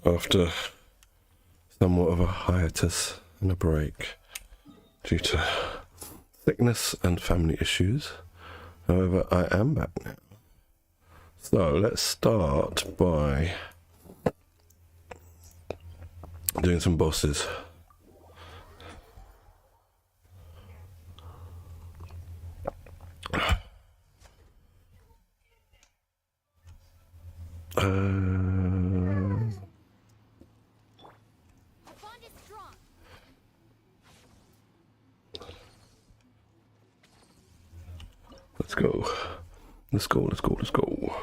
after somewhat of a hiatus and a break due to sickness and family issues. However, I am back now. So let's start by doing some bosses. Let's go. Let's go, let's go, let's go.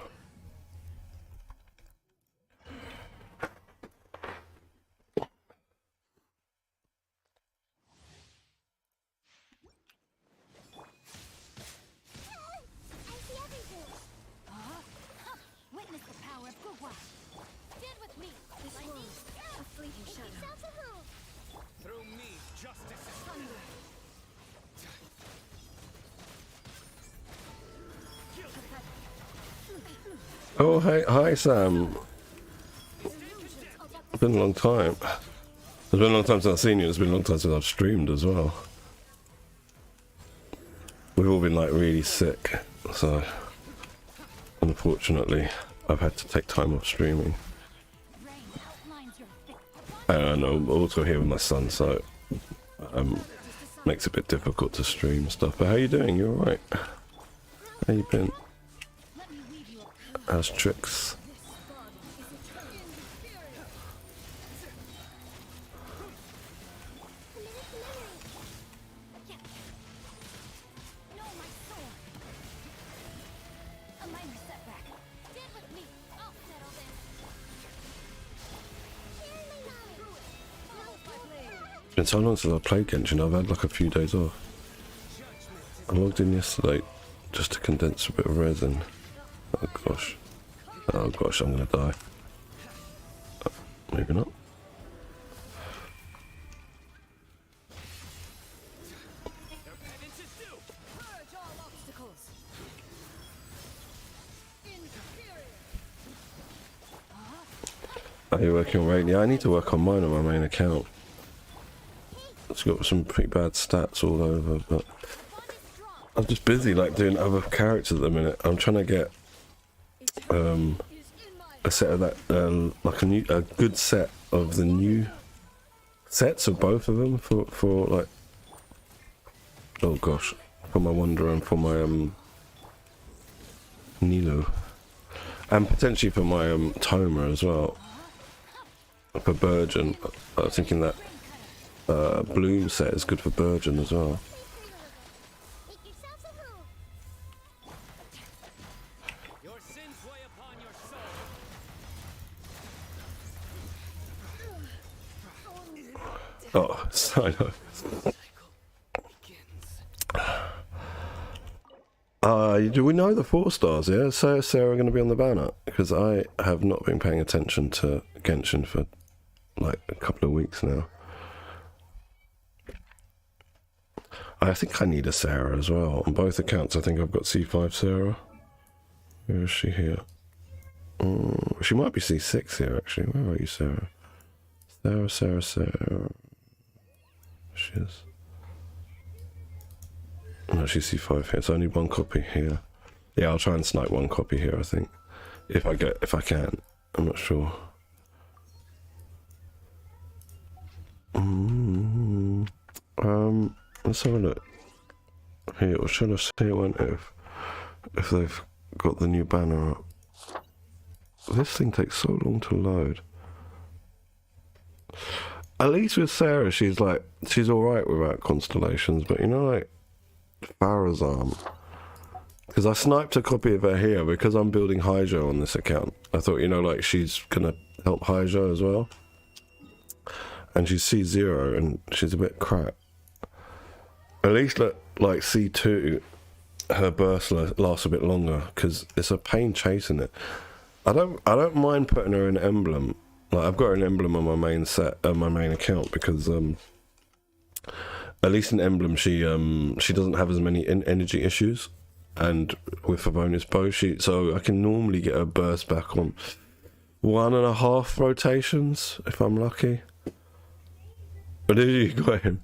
Oh, hey, hi Sam. It's been a long time. It's been a long time since I've seen you. It's been a long time since I've streamed as well. We've all been like really sick, so unfortunately I've had to take time off streaming. And I'm also here with my son, so makes it a bit difficult to stream stuff. But how you doing? You alright? How you been? How's tricks? It's been so long since I played Genshin, I've had like a few days off. I logged in yesterday just to condense a bit of resin. Oh gosh. Oh gosh, I'm gonna die. Maybe not. Are you working on rating? Yeah, I need to work on mine on my main account. It's got some pretty bad stats all over, but I'm just busy like doing other characters at the minute. I'm trying to get a set of that, like a good set of the new sets of both of them for like, oh gosh, for my Wanderer and for my Nilo, and potentially for my Toma as well. For Burgeon, I was thinking that Bloom set is good for Burgeon as well. Oh, I know. Do we know the 4 stars? Yeah, so Sarah going to be on the banner, because I have not been paying attention to Genshin for like a couple of weeks now. I think I need a Sarah as well on both accounts. I think I've got C5 Sarah. Where is she here? She might be C6 here actually. Where are you, Sarah? Sarah. She is. No, she's C5 here. It's only one copy here. Yeah, I'll try and snipe one copy here, I think. If I can. I'm not sure. Let's have a look. Here, or should I say when if they've got the new banner up. This thing takes so long to load. At least with Sarah, she's alright without constellations, but you know, like Farah's arm. Because I sniped a copy of her here because I'm building Hydro on this account. I thought, you know, like she's gonna help Hydro as well. And she's C0 and she's a bit crap. At least like C2, her burst lasts a bit longer because it's a pain chasing it. I don't mind putting her in emblem. Like I've got an emblem on my main set, my main account, because at least in emblem she doesn't have as many energy issues, and with a bonus bow so I can normally get her burst back on 1.5 rotations, if I'm lucky. But did you got him?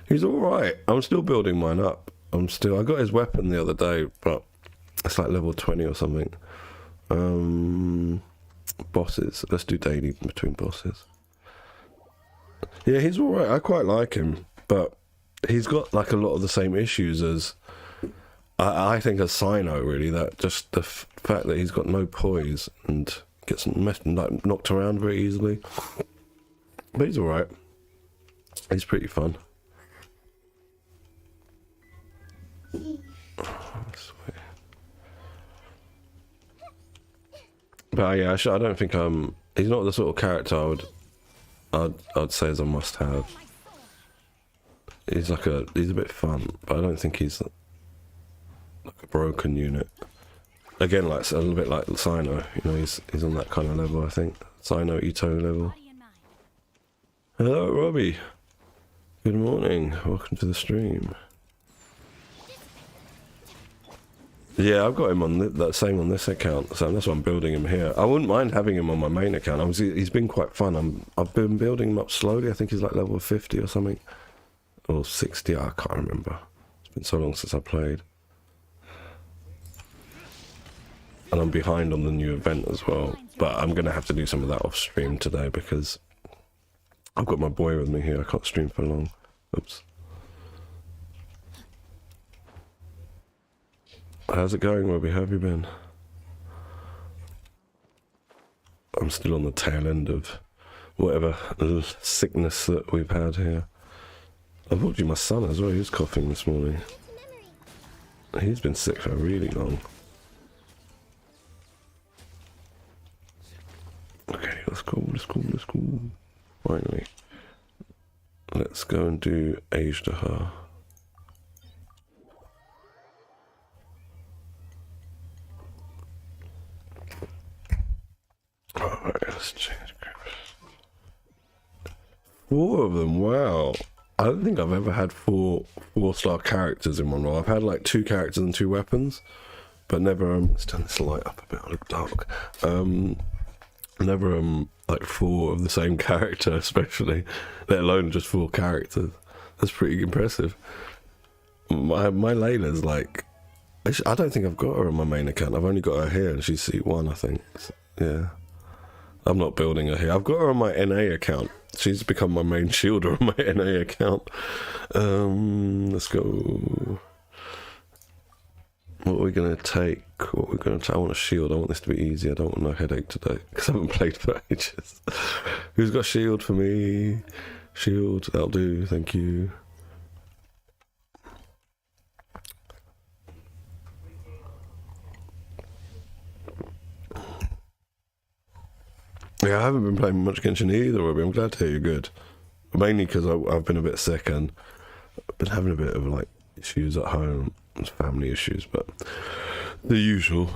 He's alright. I'm still building mine up. I got his weapon the other day, but it's like level 20 or something. Bosses. Let's do daily between bosses. Yeah, he's alright. I quite like him, but he's got like a lot of the same issues as I think as Sino, really. That just the fact that he's got no poise and gets like knocked around very easily. But he's alright. He's pretty fun. Oh, sweet. But yeah, I don't think he's not the sort of character I'd say is a must-have. He's a bit fun, but I don't think he's like a broken unit. Again, like a little bit like Sino, you know, he's on that kind of level, I think. Sino Ito level. Hello, Robbie. Good morning. Welcome to the stream. Yeah, I've got him on that same on this account, so that's why I'm building him here. I wouldn't mind having him on my main account. He's been quite fun. I've been building him up slowly. I think he's like level 50 or something, or 60. I can't remember. It's been so long since I played, and I'm behind on the new event as well. But I'm gonna have to do some of that off stream today because I've got my boy with me here. I can't stream for long. Oops. How's it going, Robbie? How have you been? I'm still on the tail end of whatever sickness that we've had here. I've brought you my son as well. He was coughing this morning. He's been sick for really long. Okay, let's go. Finally. Let's go and do Age to Her. Alright, let's change groups. 4 of them, wow. I don't think I've ever had 4-star characters in one role. I've had like 2 characters and 2 weapons, but never, let's turn this light up a bit, I look dark. Never like 4 of the same character, especially, let alone just 4 characters. That's pretty impressive. My Layla's like, I don't think I've got her on my main account. I've only got her here and she's seat 1, I think. Yeah. I'm not building her here. I've got her on my NA account. She's become my main shielder on my NA account. Let's go. What are we going to take? I want a shield. I want this to be easy. I don't want no headache today because I haven't played for ages. Who's got shield for me? Shield, that'll do. Thank you. Yeah, I haven't been playing much Genshin either, Robbie. I'm glad to hear you're good. Mainly because I've been a bit sick and I've been having a bit of like issues at home, family issues, but the usual.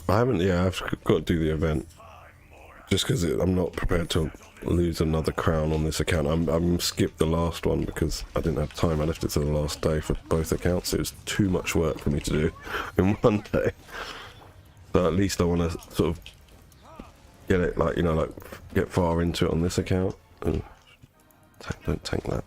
I've got to do the event just because I'm not prepared to lose another crown on this account. I'm skipped the last one because I didn't have time. I left it to the last day for both accounts. It was too much work for me to do in one day. So at least I want to sort of get it, like, you know, like get far into it on this account. And don't tank that.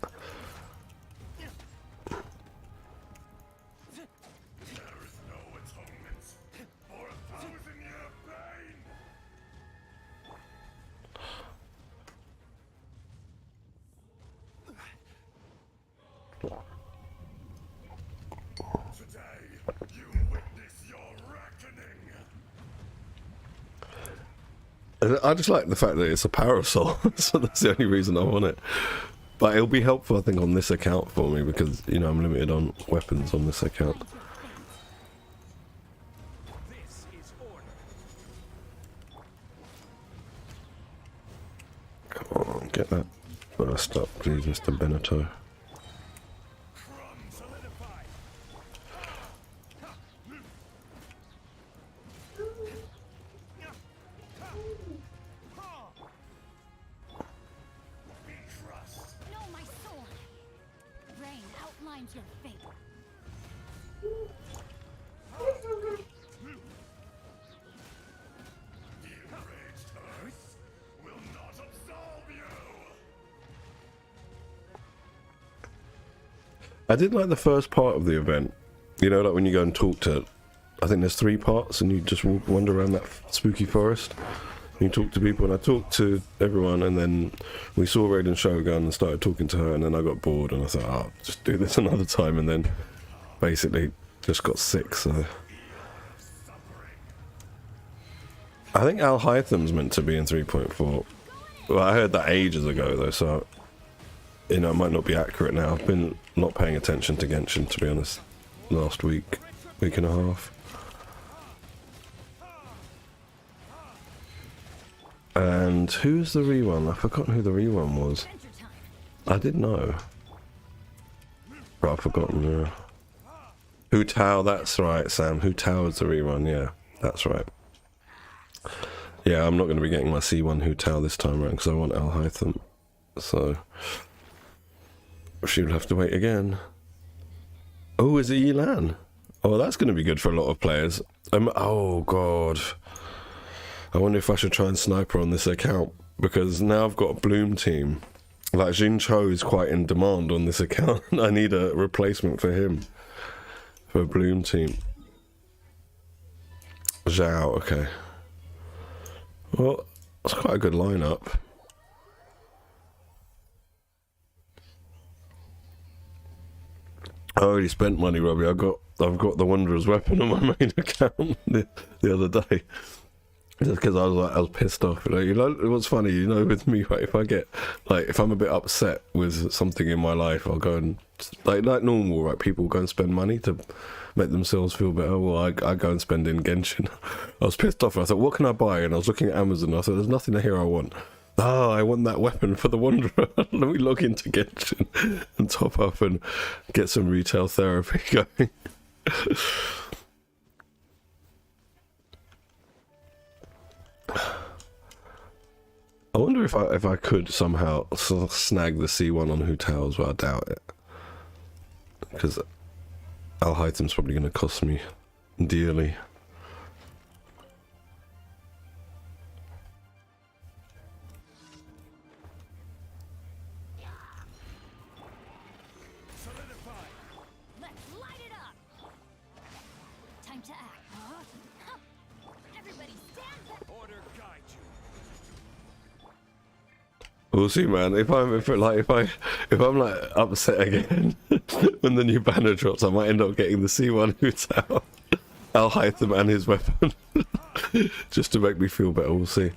I just like the fact that it's a parasol, so that's the only reason I want it. But it'll be helpful, I think, on this account for me because, you know, I'm limited on weapons on this account. Come on, get that burst up, please, Mr. Beneteau. I did like the first part of the event. You know, like when you go and talk to, I think there's 3 parts, and you just wander around that spooky forest. You talk to people, and I talked to everyone, and then we saw Raiden Shogun and started talking to her, and then I got bored, and I thought, oh, I'll just do this another time, and then basically just got sick. So I think Al Hytham's meant to be in 3.4. Well, I heard that ages ago though, so you know, it might not be accurate now. I've been not paying attention to Genshin, to be honest, last week and a half. And who's the Re1? I've forgotten who the Re1 was. I did know, but I've forgotten. Yeah. Hu Tao, that's right, Sam. Hu Tao is the Re1. Yeah, that's right. Yeah, I'm not going to be getting my C1 Hu Tao this time around because I want Al Hytham. So she would have to wait again. Oh, is it Yilan? Oh, that's going to be good for a lot of players. Oh god, I wonder if I should try and sniper on this account, because now I've got a Bloom team. Like, Jin Cho is quite in demand on this account. I need a replacement for him for a Bloom team. Zhao, okay. Well, that's quite a good lineup. I already spent money, Robbie. I've got the Wanderer's Weapon on my main account the other day. Just because I was pissed off. You know, it was funny, you know, with me, right, if I'm a bit upset with something in my life, I'll go and, like normal, right, people go and spend money to make themselves feel better. Well, I go and spend in Genshin. I was pissed off. I thought, what can I buy? And I was looking at Amazon. I thought, there's nothing here I want. Oh, I want that weapon for the Wanderer. Let me log into Genshin and top up and get some retail therapy going. I wonder if I could somehow snag the C1 on Hu Tao as well. I doubt it, because Al Hytham's probably going to cost me dearly. We'll see, man. If I'm upset again when the new banner drops, I might end up getting the C1 Hu Tao, Al Hytham and his weapon, just to make me feel better. We'll see.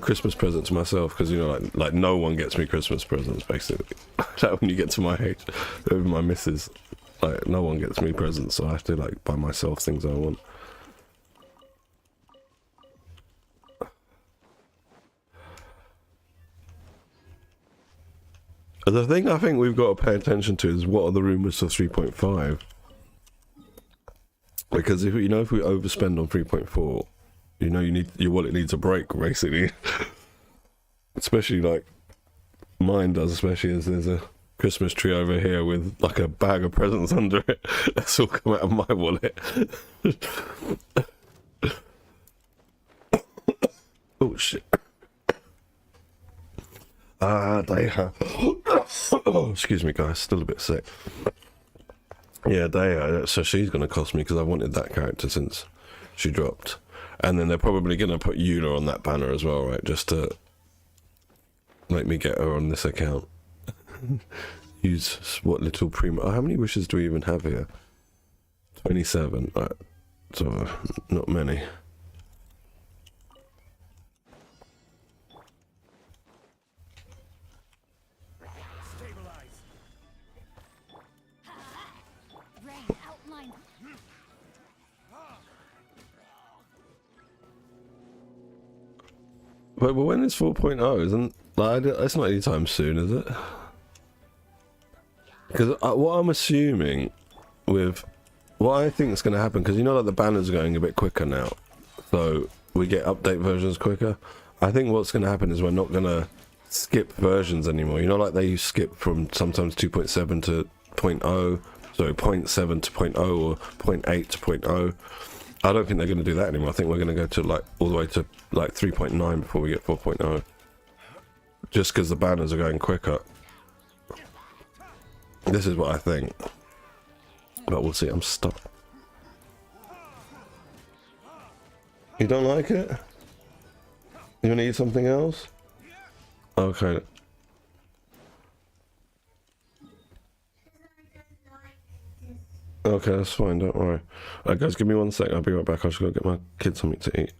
Christmas present to myself, because you know, like no one gets me Christmas presents basically. Like when you get to my age, even my missus, like no one gets me presents, so I have to like buy myself things I want. The thing I think we've got to pay attention to is what are the rumours for 3.5. Because if we overspend on 3.4, you know, your wallet needs a break basically. Especially like mine does, especially as there's a Christmas tree over here with like a bag of presents under it. That's all come out of my wallet. Oh shit. Oh, excuse me, guys. Still a bit sick. Yeah, Daya. So she's going to cost me because I wanted that character since she dropped. And then they're probably going to put Eula on that banner as well, right? Just to make me get her on this account. Use what little primo... Oh, how many wishes do we even have here? 27. Right. So, not many. But when is 4.0? Isn't like it's not anytime soon, is it? Because what I'm assuming with what I think is going to happen, because you know, like the banners are going a bit quicker now, so we get update versions quicker. I think what's going to happen is we're not going to skip versions anymore. You know, like they skip from sometimes 2.7 to 0.0, sorry, 0.7 to 0.0 or 0.8 to 0.0. I don't think they're going to do that anymore. I think we're going to go to like all the way to like 3.9 before we get 4.0. Just because the banners are going quicker. This is what I think. But we'll see. I'm stuck. You don't like it? You want to eat something else? Okay. Okay, that's fine, don't worry. Alright guys, give me 1 sec, I'll be right back. I just gotta get my kids something to eat.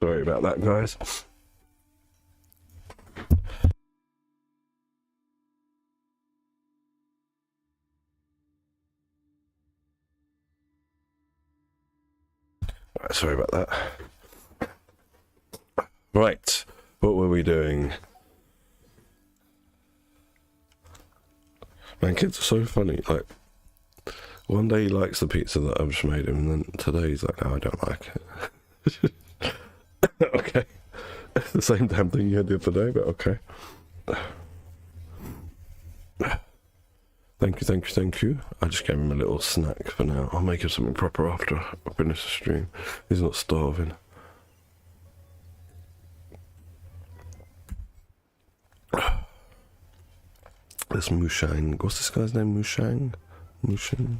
Sorry about that, guys. Right, sorry about that. Right, what were we doing? Man, kids are so funny. Like, one day he likes the pizza that I've just made him, and then today he's like, no, I don't like it. Okay. The same damn thing you had the other day, but okay. Thank you, thank you, thank you. I just gave him a little snack for now. I'll make him something proper after I finish the stream. He's not starving. This Mushang. What's this guy's name? Mushang? Mushang?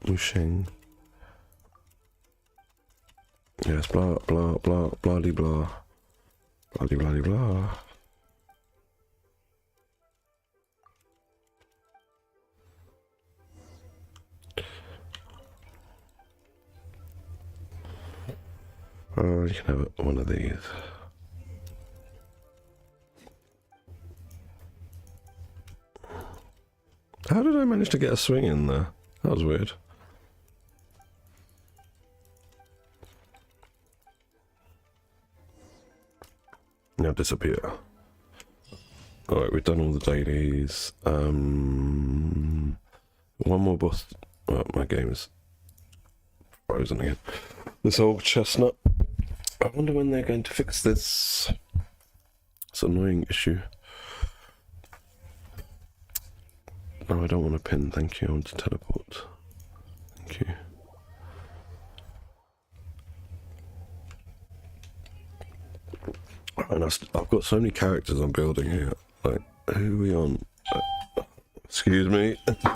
Mushang. Yes, blah, blah, blah, blah, blah, blah. Blah, blah, blah, blah. Oh, you can have one of these. How did I manage to get a swing in there? That was weird. Now disappear. Alright, we've done all the dailies. One more boss. Oh, my game is frozen again. This old chestnut. I wonder when they're going to fix this. It's an annoying issue. No, I don't want a pin, thank you. I want to teleport. Thank you. And I've got so many characters I'm building here. Like, who are we on? Excuse me. Thank you.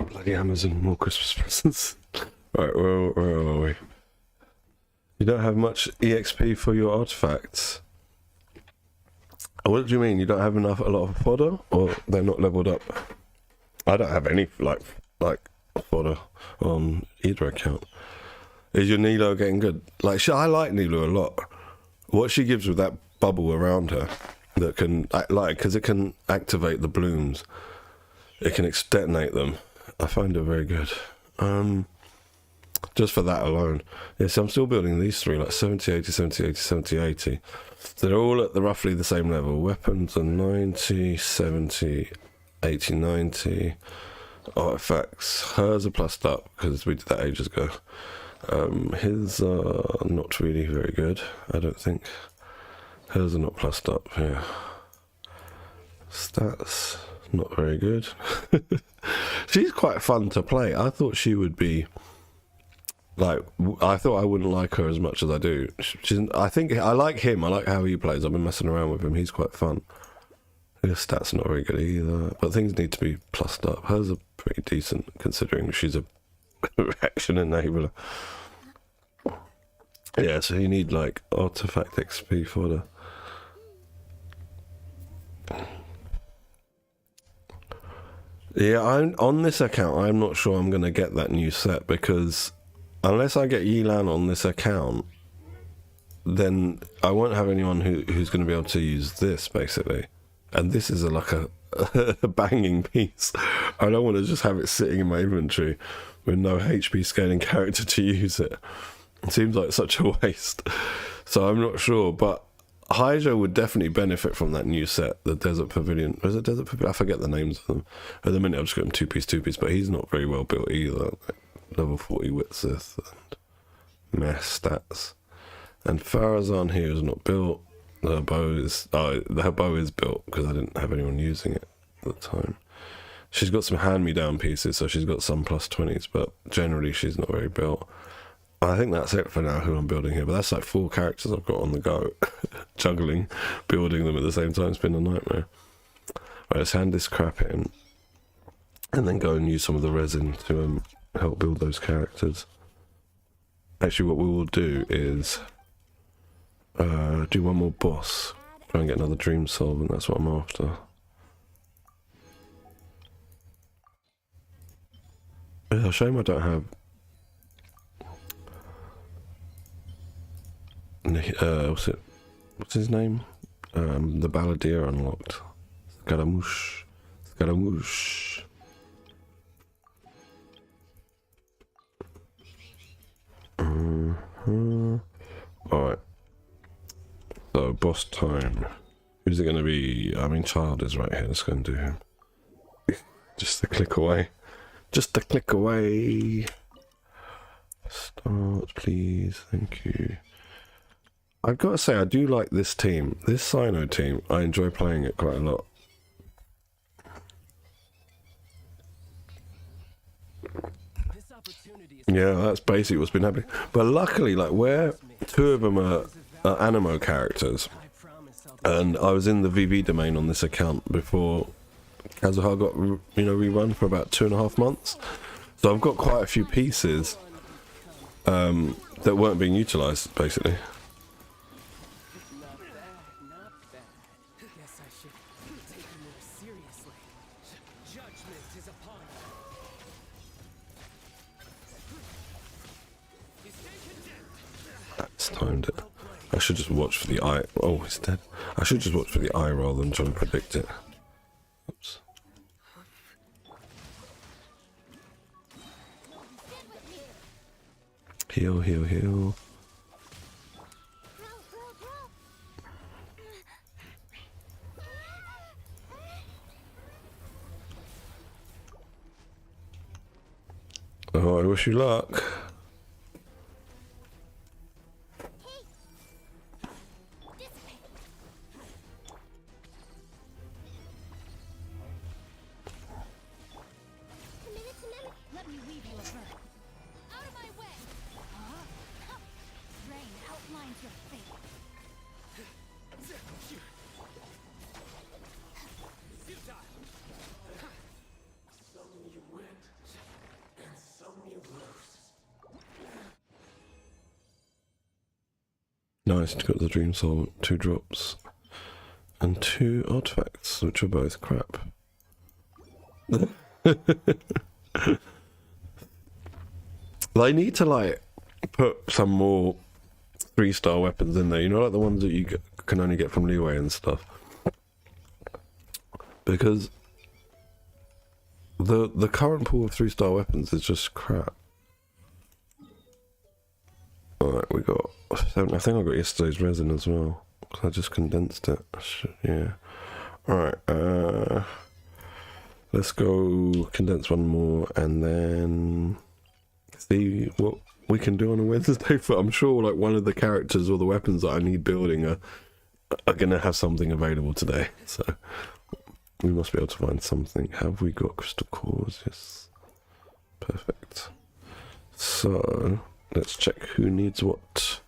Bloody Amazon, more Christmas presents. Right, where are we? You don't have much EXP for your artifacts. What do you mean? You don't have a lot of fodder, or they're not leveled up? I don't have any like fodder on either account. Is your Nilo getting good? Like, I like Nilo a lot. What she gives with that bubble around her that can because it can activate the blooms. It can detonate them. I find it very good. Just for that alone. Yeah, so I'm still building these three, like 70, 80, 70, 80, 70, 80. So they're all at roughly the same level. Weapons are 90, 70, 80, 90. Artifacts. Hers are plussed up, because we did that ages ago. His are not really very good, I don't think. Hers are not plussed up, yeah. Stats, not very good. She's quite fun to play. I thought she would be like, I thought I wouldn't like her as much as I do. I think I like him. I like how he plays. I've been messing around with him. He's quite fun. His stats not very good either, but things need to be plussed up. Hers are pretty decent considering she's a reaction enabler. Yeah, so you need like artifact XP for the. Yeah, I'm on this account. I'm not sure I'm gonna get that new set because unless I get Yilan on this account, then I won't have anyone who's going to be able to use this basically. And this is like a banging piece. I don't want to just have it sitting in my inventory with no HP scaling character to use it. It seems like such a waste. So I'm not sure, but Hydra would definitely benefit from that new set, the Desert Pavilion. Was it Desert Pavilion? I forget the names of them. At the minute I've just got him two piece, but he's not very well built either. Like level 40 width and meh stats. And Farazan here is not built. Her bow is built because I didn't have anyone using it at the time. She's got some hand-me-down pieces, so she's got some +20s, but generally she's not very built. I think that's it for now who I'm building here, but that's like 4 characters I've got on the go. Juggling, building them at the same time, it's been a nightmare. Right, let's hand this crap in and then go and use some of the resin to help build those characters. Actually, what we will do is do one more boss, try and get another dream solve, and that's what I'm after. Yeah, shame I don't have what's his name? The Balladeer unlocked. Scaramouche. Scaramouche. Alright. So, boss time. Who's it going to be? I mean, Child is right here. Let's go and do him. Just a click away. Just a click away. Start, please. Thank you. I've got to say, I do like this team. This Sino team, I enjoy playing it quite a lot. Yeah, that's basically what's been happening. But luckily, like, where 2 of them are Animo characters, and I was in the VV domain on this account before Kazuha got, rerun for about 2.5 months. So I've got quite a few pieces that weren't being utilised, basically. That's timed it. I should just watch for the eye. Oh, he's dead. I should just watch for the eye rather than try and predict it. Oops. Heal, heal, heal. Oh, I wish you luck. Nice, got the Dream Soul, 2 drops, and 2 artifacts, which are both crap. They need to, like, put some more 3-star weapons in there, like the ones that you can only get from Leeway and stuff. Because the current pool of 3-star weapons is just crap. Alright, we got 7. I think I got yesterday's resin as well. I just condensed it. Yeah. Alright, let's go condense one more and then see what we can do on a Wednesday. For I'm sure like one of the characters or the weapons that I need building are gonna have something available today. So we must be able to find something. Have we got crystal cores? Yes. Perfect. So let's check who needs what.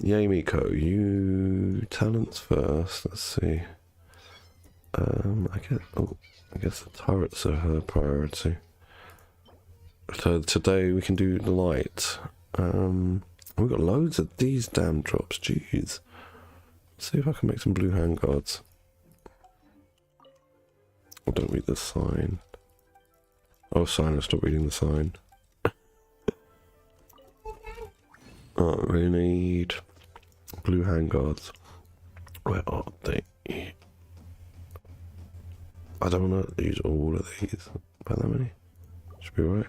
Yay, Miko, you talents first. Let's see. I guess the turrets are her priority. So today we can do the light. We've got loads of these damn drops, jeez. See if I can make some blue handguards. Oh, don't read the sign. Oh, sign, I stopped reading the sign. Oh, we need blue handguards. Where are they? I don't want to use all of these. About that many? Should be right.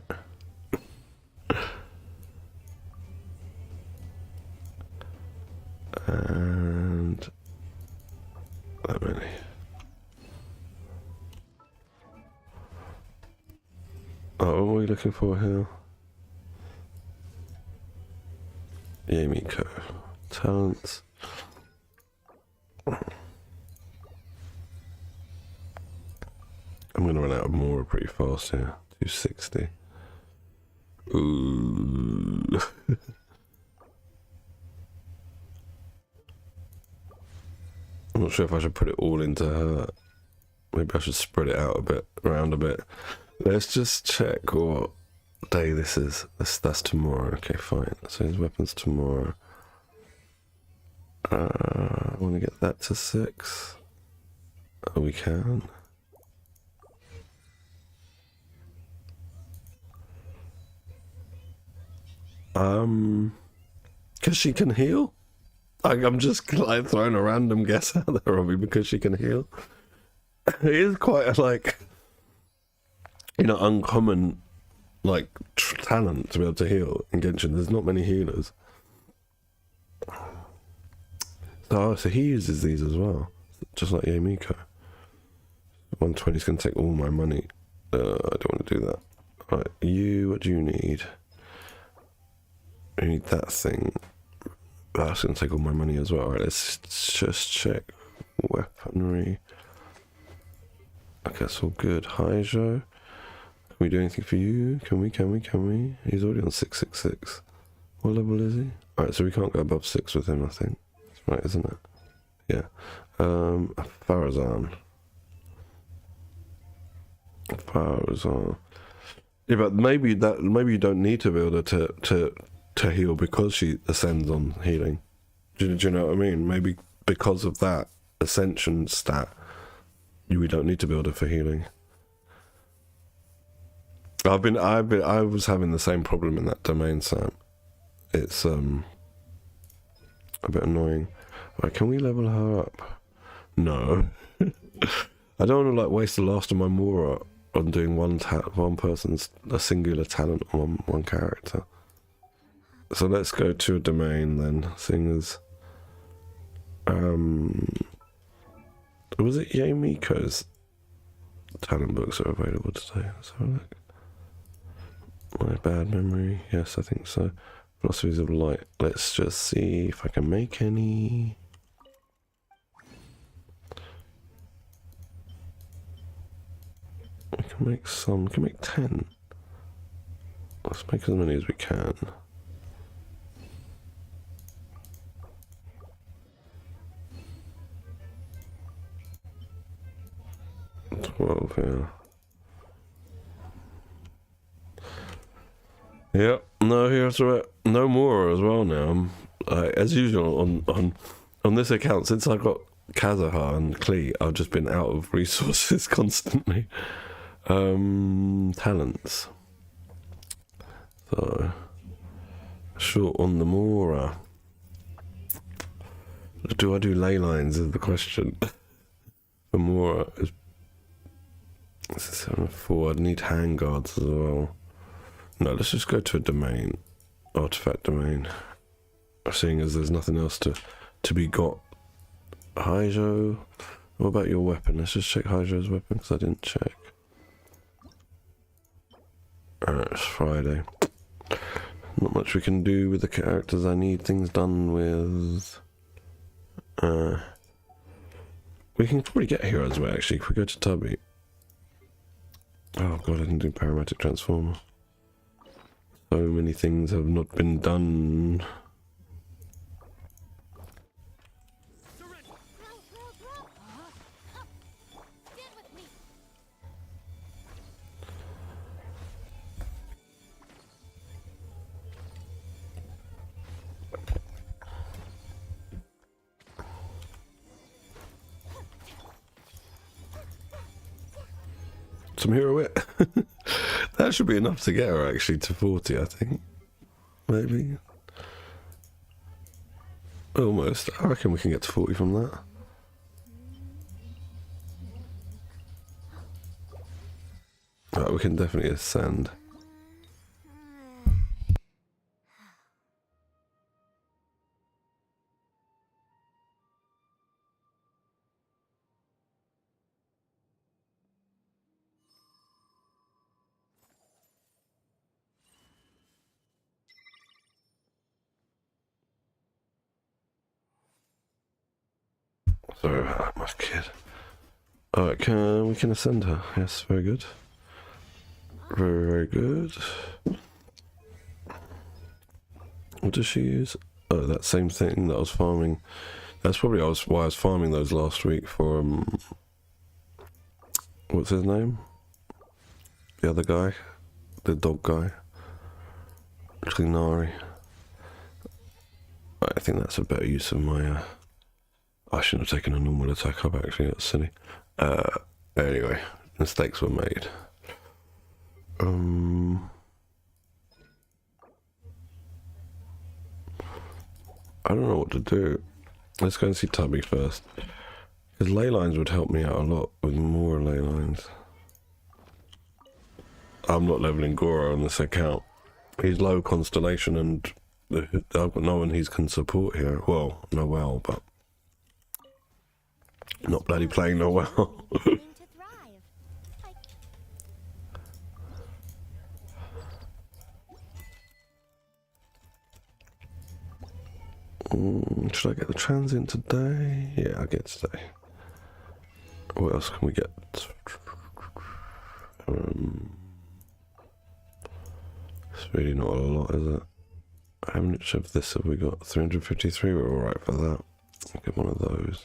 And that many. Oh, what are we looking for here? Yamiko. Talents. I'm going to run out of Mora pretty fast here. 260. Ooh. I'm not sure if I should put it all into her. Maybe I should spread it out a bit, around a bit. Let's just check what day this is. That's tomorrow. Okay, fine. So his weapons tomorrow. I want to get that to 6. Oh, we can. Because she can heal? I'm just like throwing a random guess out there, Robbie, because she can heal. It is quite a, like, you know, uncommon, like, talent to be able to heal in Genshin. There's not many healers. Oh, so he uses these as well, just like Yamiko. 120 is going to take all my money. I don't want to do that. Right, you, what do you need? You need that thing. That's going to take all my money as well. Alright, let's just check. Weaponry. Okay, that's all good. Hydro. Can we do anything for you? Can we? He's already on 666. What level is he? Alright, so we can't go above 6 with him, I think. That's right, isn't it? Yeah. Farazan. Yeah, but maybe you don't need to build her to heal because she ascends on healing. Do you know what I mean? Maybe because of that ascension stat, we don't need to build her for healing. I was having the same problem in that domain, Sam. It's a bit annoying. Right, can we level her up? No. I don't want to like waste the last of my Mora on doing one person's a singular talent on one character. So let's go to a domain then, seeing as was it Yamiko's talent books are available today? Let's have a look. My bad memory. Yes, I think so. Philosophies of Light. Let's just see if I can make any. We can make some. We can make 10. Let's make as many as we can. 12, yeah. Yep, no, here's right. No more as well now. As usual on this account, since I got Kazaha and Klee, I've just been out of resources constantly. Talents. So short on the Mora. Do I do ley lines is the question. For Mora is 7-4. I'd need handguards as well. No, let's just go to a domain. Artifact domain. Seeing as there's nothing else to be got. Hydro. What about your weapon? Let's just check Hydro's weapon because I didn't check. It's Friday. Not much we can do with the characters I need things done with. We can probably get heroes way actually if we go to Tubby. Oh god, I didn't do Parametric Transformer. So many things have not been done. Some hero wit. That should be enough to get her actually to 40, I think. Maybe. Almost. I reckon we can get to 40 from that. Right, we can definitely ascend. Sorry about that, my kid. Alright, we can ascend her. Yes, very good. Very, very good. What does she use? Oh, that same thing that I was farming. That's probably why I was farming those last week for, what's his name? The other guy? The dog guy? Klinari. I think that's a better use of my, I shouldn't have taken a normal attack up actually, that's silly. Anyway, mistakes were made. I don't know what to do. Let's go and see Tubby first. Because ley lines would help me out a lot with more ley lines. I'm not leveling Goro on this account. He's low constellation and I've got no one he can support here. Well, Noel, but not bloody playing Noel. Should I get the transient today? Yeah, I'll get it today. What else can we get? It's really not a lot, is it? How much of this have we got? 353, we're alright for that. I'll get one of those.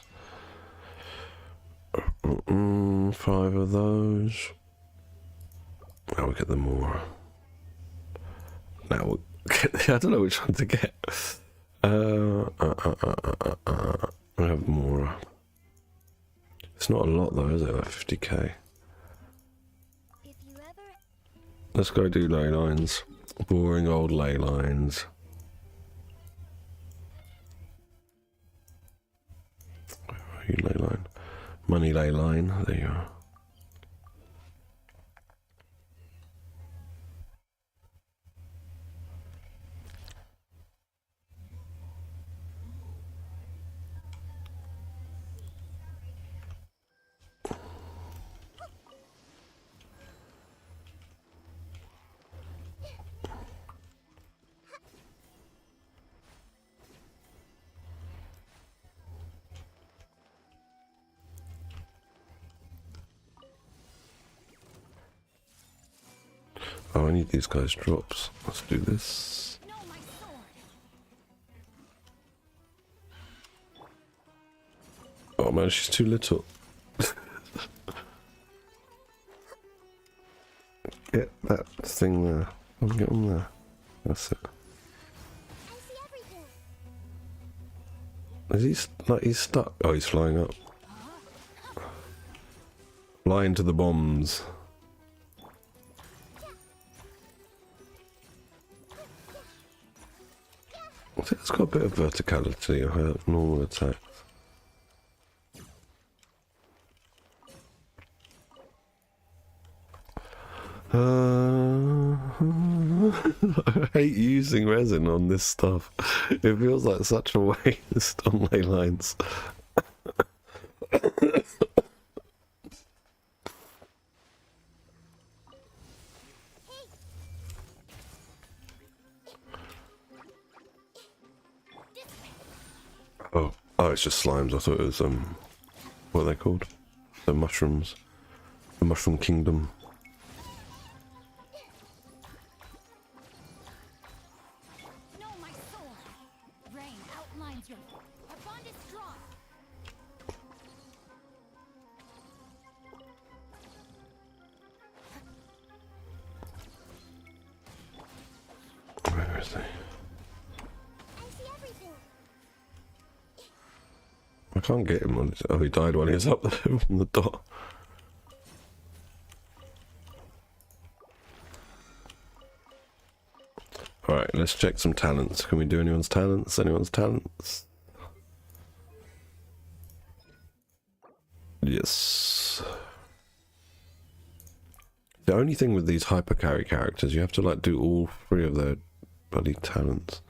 5 of those. Now we'll get the more. Now we'll get, I don't know which one to get. I have more. It's not a lot though, is it? Like 50k. Let's go do ley lines. Boring old ley lines. Where are you, ley line? Money ley line. There you are. Oh, I need these guys' drops. Let's do this. Oh man, she's too little. Get that thing there. I'll get on there. That's it. Is he like he's stuck? Oh, he's flying up. Flying to the bombs. I think it's got a bit of verticality of her normal attacks. I hate using resin on this stuff. It feels like such a waste on ley lines. Oh, it's just slimes. I thought it was what are they called? The mushrooms. The mushroom kingdom. Where is he? I can't get him on his... Oh, he died when he was up there on the dot. Alright, let's check some talents. Can we do anyone's talents? Anyone's talents? Yes. The only thing with these hypercarry characters, you have to like do all 3 of their bloody talents.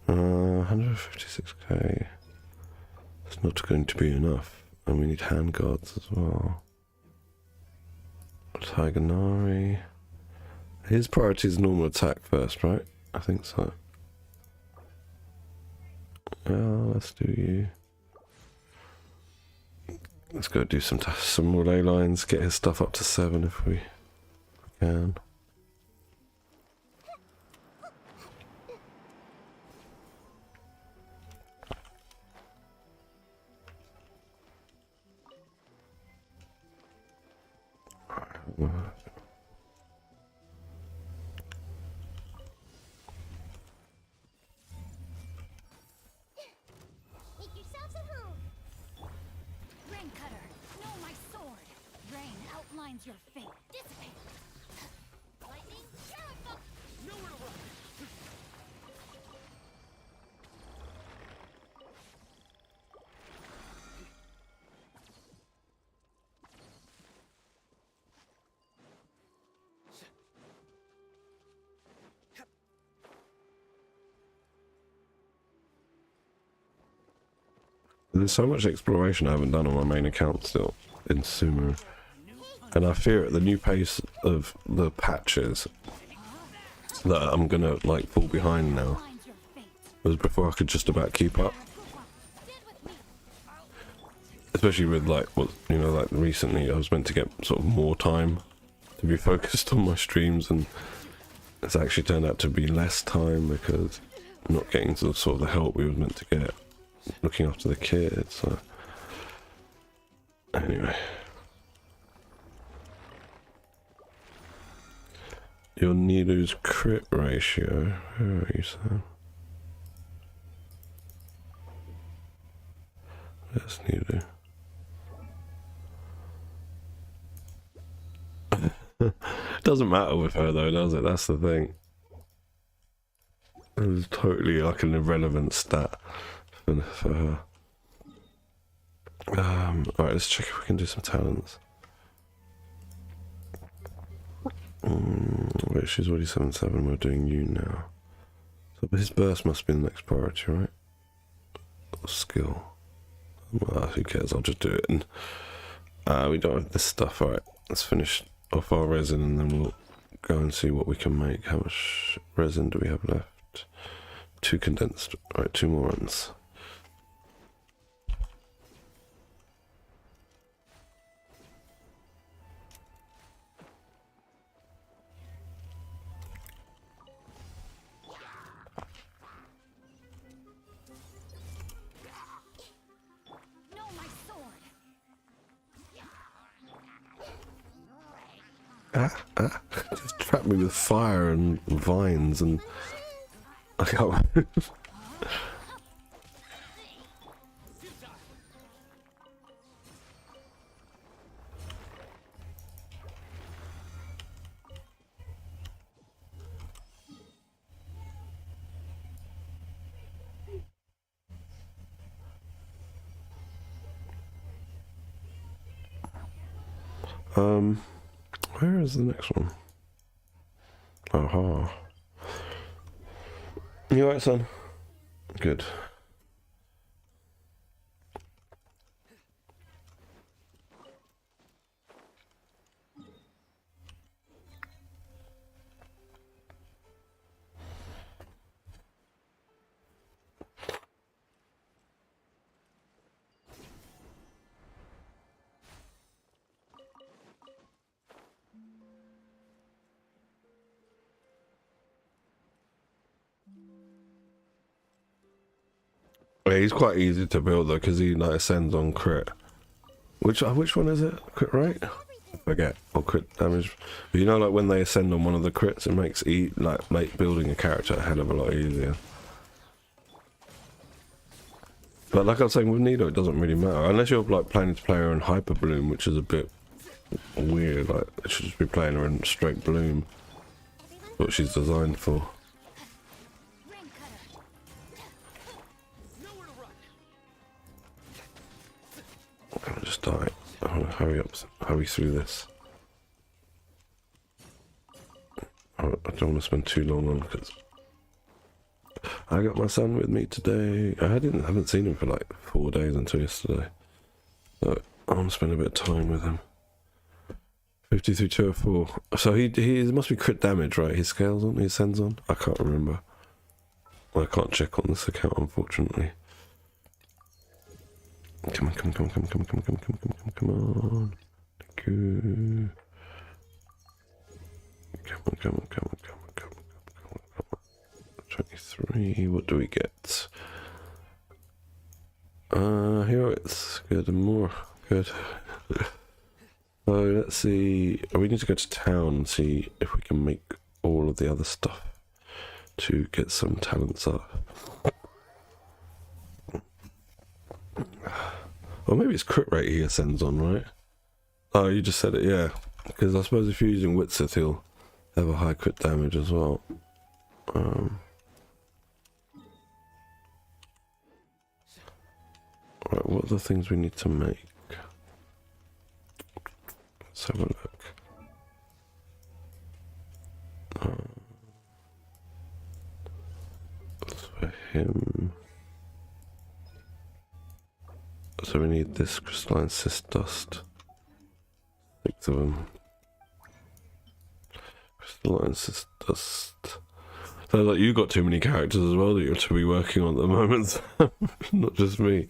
156k. It's not going to be enough. And we need hand guards as well. Tiganari. His priority is normal attack first, right? I think so. Yeah, let's do you. Let's go do some more ley lines, get his stuff up to 7 if we can. Your fate. Dissipate. Lightning, terrible. Nowhere to run. There's so much exploration I haven't done on my main account still in Sumu. And I fear at the new pace of the patches that I'm gonna like fall behind now. Whereas before I could just about keep up. Especially with like what, you know, like recently I was meant to get sort of more time to be focused on my streams, and it's actually turned out to be less time because I'm not getting sort of the help we were meant to get looking after the kids. So anyway. Your Nido's crit ratio. Where are you, Sam? Where's Nido? Doesn't matter with her though, does it? That's the thing. It was totally like an irrelevant stat for her. Alright, let's check if we can do some talents. Wait, she's already 7-7, we're doing you now. So his burst must be the next priority, right? Or skill. Well, who cares, I'll just do it. And we don't have this stuff. Alright, let's finish off our resin and then we'll go and see what we can make. How much resin do we have left? 2 condensed. Alright, 2 more runs. Just trap me with fire and vines and I can't move. Where is the next one? Aha. You alright, son? Good. Yeah, he's quite easy to build though, because he like ascends on crit. Which one is it? Crit rate? I forget. Or crit damage. But you know, like when they ascend on one of the crits, it makes make building a character a hell of a lot easier. But like I was saying with Nido, it doesn't really matter unless you're like planning to play her in Hyper Bloom, which is a bit weird. Like it should just be playing her in straight Bloom. What she's designed for. die. I want to hurry through this. I don't want to spend too long on because I got my son with me today. I haven't seen him for like 4 days until yesterday. So I want to spend a bit of time with him. 53-204. So he must be crit damage, right? His scales on, his sends on. I can't remember. I can't check on this account, unfortunately. Come on. Thank you. Come on. 23, what do we get? Heroics, good, and more, good. So let's see, we need to go to town and see if we can make all of the other stuff to get some talents up. Or maybe it's crit rate he ascends on, right? Oh, you just said it, yeah. Because I suppose if you're using Whitsith, he'll have a high crit damage as well. Right, what are the things we need to make? Let's have a look. That's for him. So we need this crystalline cyst dust. 6 of them. Crystalline cyst dust. Sounds like you got too many characters as well that you're to be working on at the moment. Not just me.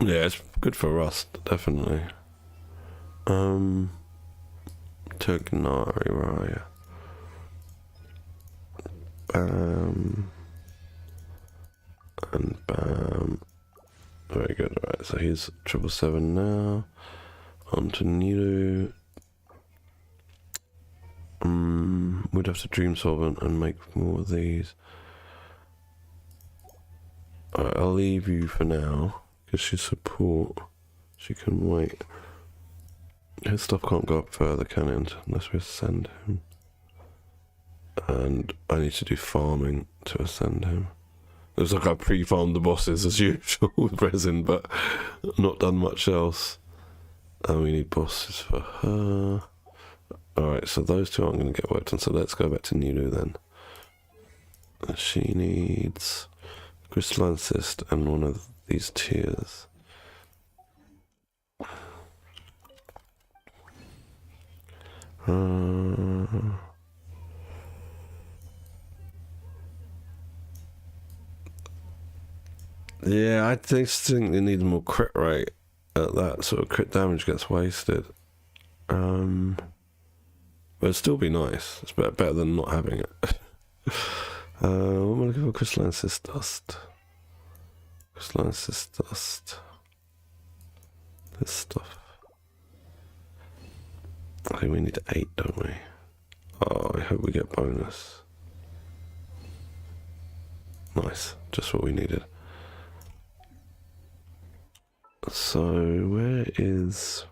Yeah, it's good for Rust, definitely. Tugnari, right. Bam. And bam. Very good, right, so he's 777 now. On to Nido. We'd have to Dream Solvent and make more of these. Alright, I'll leave you for now. Because she's support, she can wait. His stuff can't go up further, can it? Unless we ascend him. And I need to do farming to ascend him. Looks like I pre-farmed the bosses as usual with resin, but not done much else. And we need bosses for her. Alright, so those two aren't going to get worked on, so let's go back to Nunu then. She needs crystalline cyst and one of these tiers. Yeah, I just think they need more crit rate at that, sort of crit damage gets wasted. But it'd still be nice. It's better than not having it. What am I looking for? Crystalline cyst dust. Crystalline cyst dust. This stuff. I think we need 8, don't we? Oh, I hope we get bonus. Nice, just what we needed. So, where is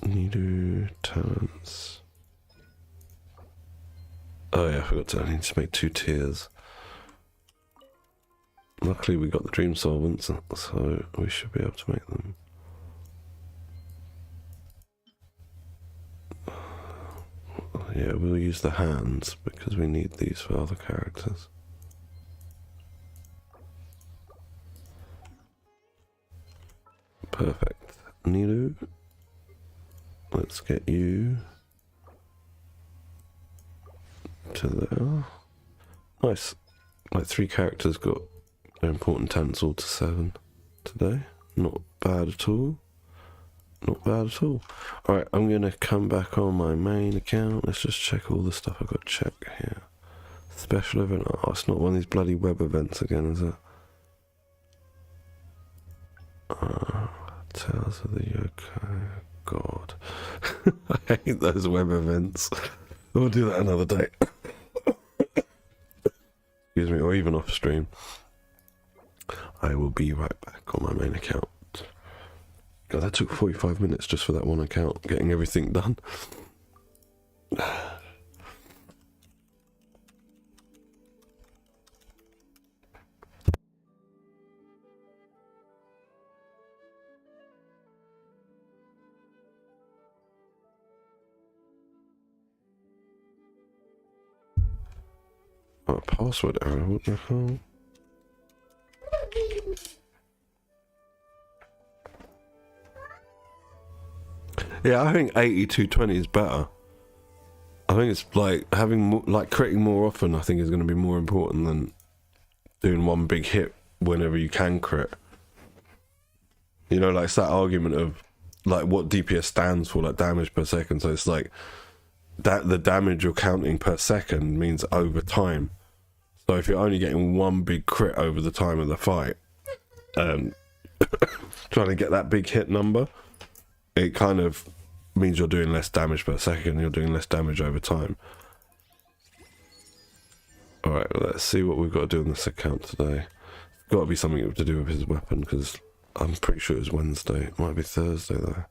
Nido talents? Oh yeah, I forgot to, I need to make 2 tiers. Luckily we got the Dream Solvents, so we should be able to make them. Yeah, we'll use the hands because we need these for other characters. Perfect. Nilu, let's get you to there. Nice. Like 3 characters got their important talents all to 7 today. Not bad at all. Not bad at all. Alright, I'm going to come back on my main account. Let's just check all the stuff I've got to check here. Special event. Oh, it's not one of these bloody web events again, is it? Tales of the Yokai. God. I hate those web events. We'll do that another day. Excuse me, or even off stream. I will be right back on my main account. God, that took 45 minutes just for that one account, getting everything done. password error. What the hell? Yeah, I think 8220 is better. I think it's like having more, like critting more often. I think is going to be more important than doing one big hit whenever you can crit. You know, like it's that argument of like what DPS stands for, like damage per second. So it's like that the damage you're counting per second means over time. So if you're only getting one big crit over the time of the fight, trying to get that big hit number, it kind of means you're doing less damage per second. You're doing less damage over time. All right, let's see what we've got to do on this account today. It's got to be something to do with his weapon because I'm pretty sure it's Wednesday. It might be Thursday though.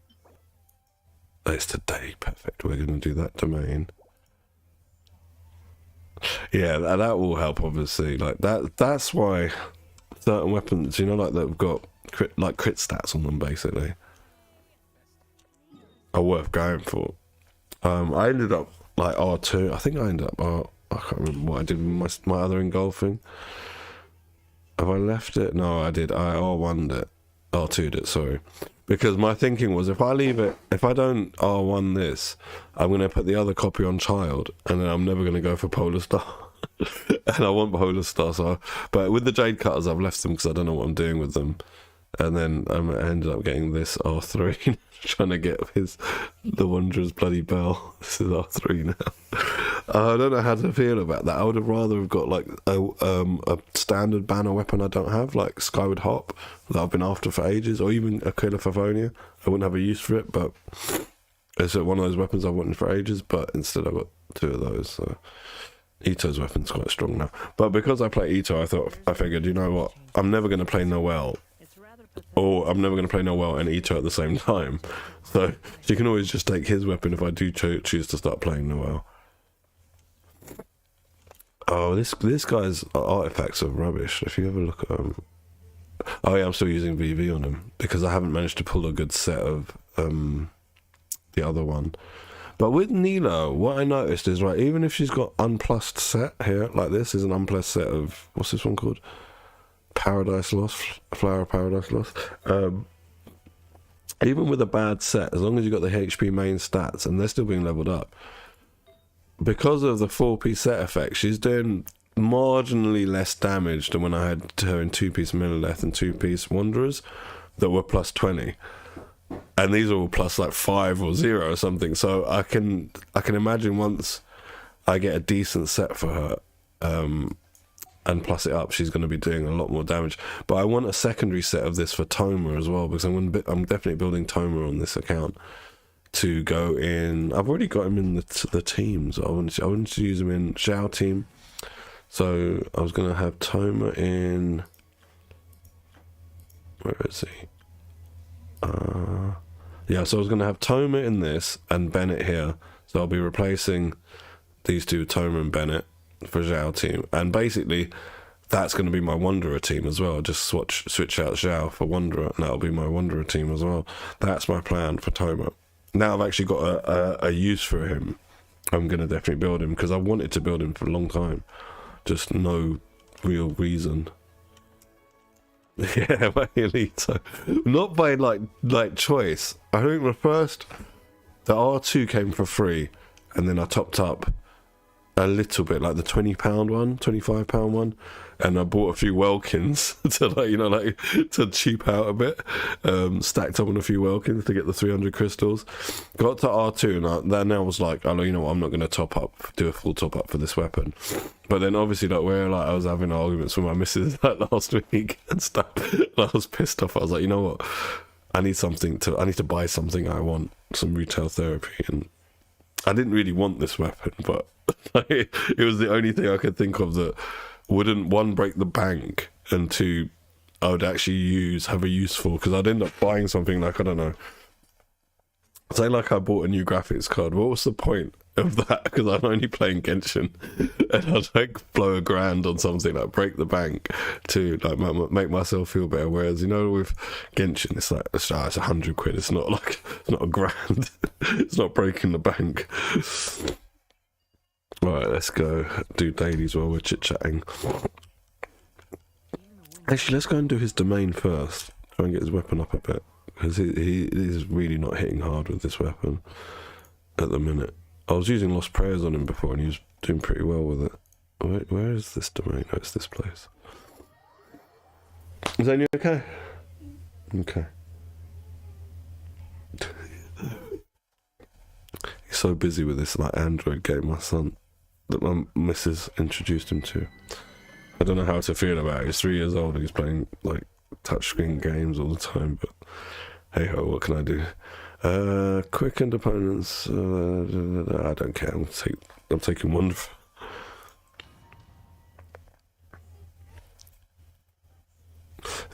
It's today. Perfect. We're going to do that domain. Yeah, that will help. Obviously, like that's why certain weapons, you know, like that have got crit stats on them, basically, are worth going for. I ended up like R2. I think I ended up I can't remember what I did with my other engulfing. Have I left it? No, I did. I R1'd it. R2'd it, sorry. Because my thinking was, if I leave it, if I don't R1 this, I'm going to put the other copy on child, and then I'm never going to go for Polar Star. And I want Polar Star, so... But with the Jade Cutters, I've left them because I don't know what I'm doing with them. And then I ended up getting this R3, trying to get the Wanderer's bloody bell. This is R3 now. I don't know how to feel about that. I would have rather have got like a standard banner weapon I don't have, like Skyward Hop, that I've been after for ages, or even a Killer Favonius. I wouldn't have a use for it, but it's one of those weapons I've wanted for ages, but instead I got two of those. So Ito's weapon's quite strong now. But because I play Ito, I figured, you know what, I'm never going to play Noelle. Or I'm never going to play Noelle and Ito at the same time. So she can always just take his weapon if I do choose to start playing Noelle. Oh, this guy's artifacts are rubbish. If you ever look at them... Oh yeah, I'm still using VV on him because I haven't managed to pull a good set of the other one. But with Nilo, what I noticed is, right, even if she's got unplussed set here, like this is an unplussed set of... What's this one called? Paradise Lost, Flower of Paradise Lost. Even with a bad set, as long as you got the HP main stats and they're still being leveled up, because of the 4-piece set effect, she's doing marginally less damage than when I had her in 2-piece Millilith and 2-piece Wanderers that were plus 20, and these are all plus like 5 or 0 or something. So I can imagine once I get a decent set for her, and plus it up, she's going to be doing a lot more damage. But I want a secondary set of this for Toma as well, because I'm definitely building Toma on this account to go in. I've already got him in the teams. I wanted to use him in Xiao team. So I was going to have Toma in... Where is he? Yeah, so I was going to have Toma in this and Bennett here. So I'll be replacing these two, Toma and Bennett, for Xiao team, and basically that's going to be my Wanderer team as well. Just switch out Xiao for Wanderer, and that'll be my Wanderer team as well. That's my plan for Toma. Now I've actually got a use for him. I'm going to definitely build him because I wanted to build him for a long time, just no real reason. Yeah, by Elito, not by like choice. I think the R2 came for free, and then I topped up a little bit, like the £20 one, £25 one, and I bought a few Welkins to to cheap out a bit. Stacked up on a few Welkins to get the 300 crystals. Got to R2, and then I was like, oh, you know what, I'm not going to do a full top up for this weapon. But then obviously, I was having arguments with my missus last week and stuff. And I was pissed off. I was like, you know what, I need to buy something I want, some retail therapy, and I didn't really want this weapon, but it was the only thing I could think of that wouldn't, one, break the bank, and two, I would actually have a use for, because I'd end up buying something like, I don't know, say like I bought a new graphics card. What was the point of that? Because I'm only playing Genshin, and I'd like blow £1,000 on something like break the bank to like make myself feel better. Whereas, you know, with Genshin, it's like it's £100. It's not like, it's not £1,000. It's not breaking the bank. Right, let's go do dailies while we're chit-chatting. Actually, let's go and do his domain first. Try and get his weapon up a bit. Because he is really not hitting hard with this weapon at the minute. I was using Lost Prayers on him before and he was doing pretty well with it. Where is this domain? Oh, it's this place. Is that you okay? Okay. He's so busy with this like Android game, my son, that my missus introduced him to. I don't know how to feel about it. He's 3 years old and he's playing like touchscreen games all the time, but hey ho, what can I do? Quickened opponents. I don't care. I'm taking one.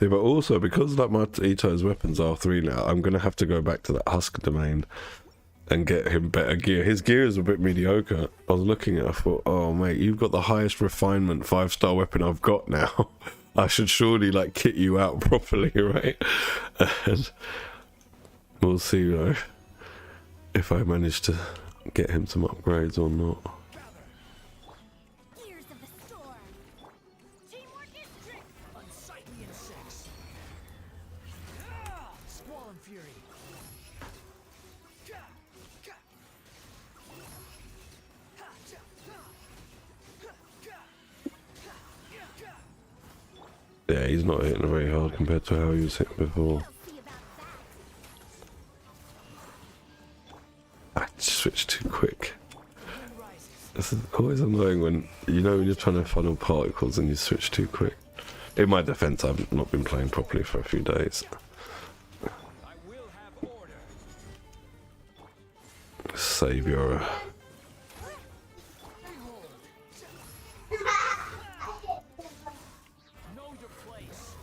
Yeah, but also because like my Ito's weapons are 3 now, I'm gonna have to go back to that Husk domain and get him better gear. His gear is a bit mediocre. I was looking at it, I thought, oh mate, you've got the highest refinement 5-star weapon I've got now. I should surely like kit you out properly, right? And we'll see, you know, if I manage to get him some upgrades or not. Gears of the storm. Teamwork is strict. Unsightly insects. Squall and fury. Yeah, he's not hitting very hard compared to how he was hitting before. We'll see about that. I switched too quick. This is always annoying when, you know, when you're trying to funnel particles and you switch too quick. In my defense, I've not been playing properly for a few days. I will have order. Saviour. Know your place.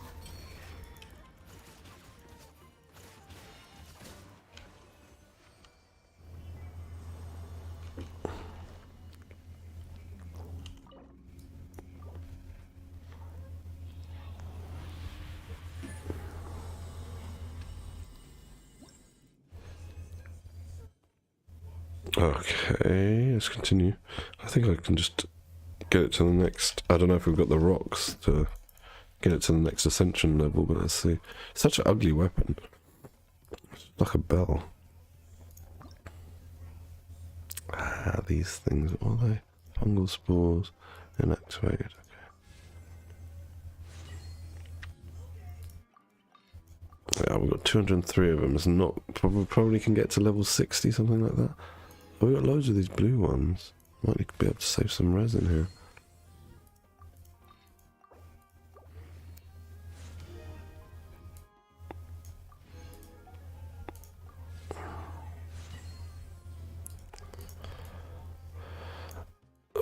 Okay, let's continue. I think I can just get it to the next... I don't know if we've got the rocks to get it to the next ascension level, but let's see. Such an ugly weapon. It's like a bell. Ah, these things, what are they? Fungal spores, inactivated. Okay. Yeah, we've got 203 of them. It's not... Probably can get to level 60, something like that. Oh, we've got loads of these blue ones. Might be able to save some resin here.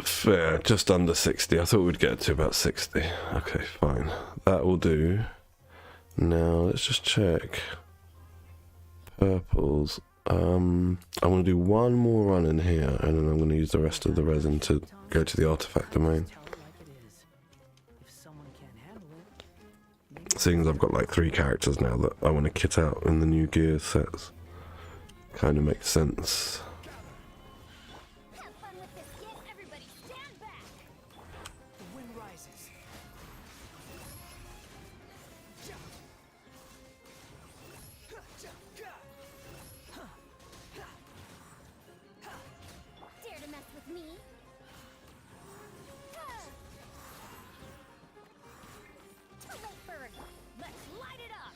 Fair, just under 60. I thought we'd get to about 60. Okay, fine. That will do. Now, let's just check. Purples. I'm going to do one more run in here, and then I'm going to use the rest of the resin to go to the artifact domain. Seeing as I've got like 3 characters now that I want to kit out in the new gear sets, kind of makes sense. Have fun with this kid. Everybody stand back. The wind rises. Dare to mess with me? Too late for it. Let's light it up.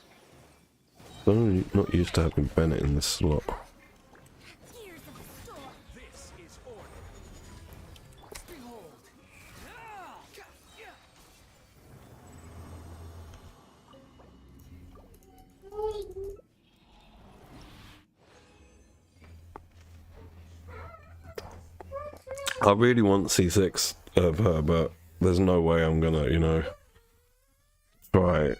I'm not used to having Bennett in this slot. Gears of the storm. This is order. Behold. I really want C6 of her, but there's no way I'm gonna, you know, try it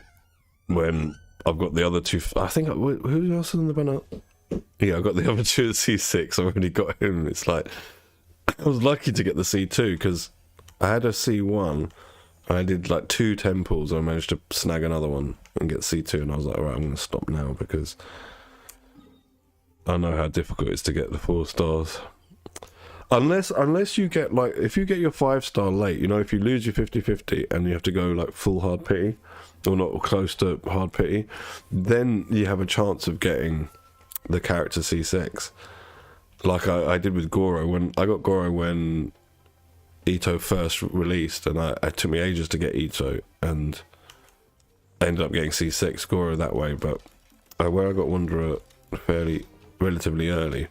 when I've got the other 2. I think, who else is in the banner? Yeah, I've got the other 2 at C6. I've already got him. It's like, I was lucky to get the C2 because I had a C1. I did like 2 temples. I managed to snag another one and get C2, and I was like, alright, I'm going to stop now because I know how difficult it is to get the 4 stars. Unless you get like, if you get your 5-star late, you know, if you lose your 50-50 and you have to go like full hard pity, or not close to hard pity, then you have a chance of getting the character C6. Like I did with Goro. When I got Goro when Ito first released, and it took me ages to get Ito, and I ended up getting C6 Goro that way. But where I got Wanderer relatively early,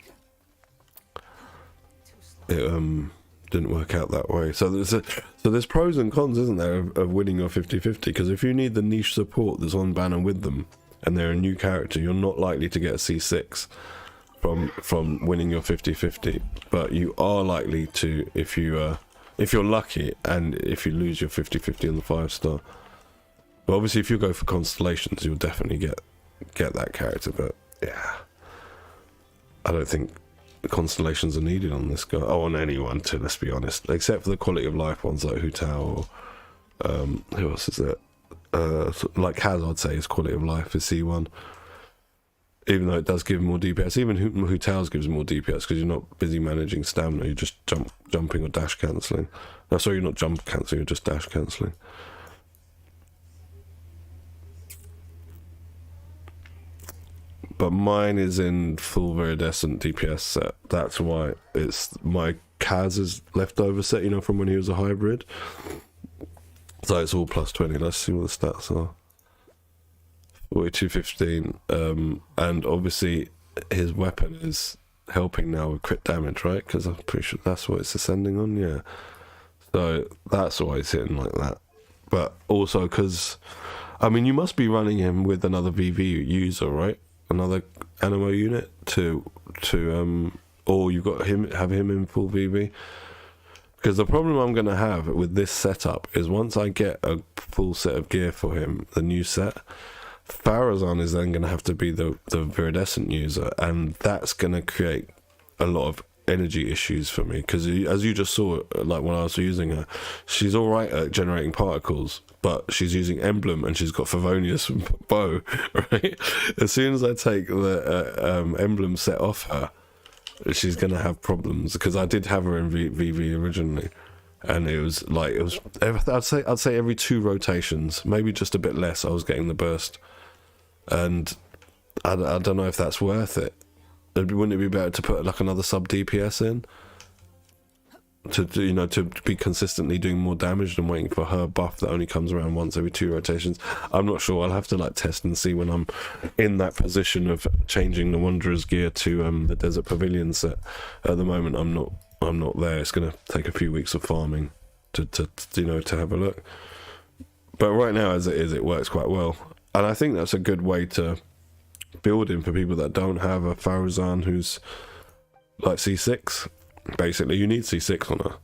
it didn't work out that way. So there's pros and cons, isn't there, of winning your 50-50? Because if you need the niche support that's on banner with them, and they're a new character, you're not likely to get a C6 from winning your 50-50. But you are likely to if you're lucky, and if you lose your 50-50 on the 5-star. But obviously, if you go for constellations, you'll definitely get that character. But yeah, I don't think the constellations are needed on this guy. Oh, on anyone, too, let's be honest. Except for the quality of life ones like Hu Tao, or who else is it? Like Kaz, I'd say his quality of life is C1. Even though it does give him more DPS. Even Hu Tao's gives him more DPS because you're not busy managing stamina. You're just jumping or dash cancelling. No, sorry, you're not jump cancelling, you're just dash cancelling. But mine is in full Viridescent DPS set. That's why it's my Kaz's leftover set, you know, from when he was a hybrid. So it's all plus 20. Let's see what the stats are. 42-15. And obviously his weapon is helping now with crit damage, right? Because I'm pretty sure that's what it's ascending on, yeah. So that's why it's hitting like that. But also because, I mean, you must be running him with another VV user, right? Another Animo unit or you've got have him in full VV. Because the problem I'm going to have with this setup is once I get a full set of gear for him, the new set, Farazan is then going to have to be the Viridescent user, and that's going to create a lot of energy issues for me. Because as you just saw, like when I was using her, she's all right at generating particles, but she's using Emblem and she's got Favonius bow, right? As soon as I take the Emblem set off her, she's going to have problems, because I did have her in VV originally, and it was I'd say every 2 rotations, maybe just a bit less, I was getting the burst, and I don't know if that's worth it. Wouldn't it be better to put like another sub DPS in to be consistently doing more damage than waiting for her buff that only comes around once every 2 rotations? I'm not sure. I'll have to like test and see when I'm in that position of changing the Wanderer's gear to the Desert Pavilion set. At the moment, I'm not there. It's going to take a few weeks of farming to have a look. But right now, as it is, it works quite well, and I think that's a good way to build him for people that don't have a Farazan who's like C6. Basically, you need C6 on her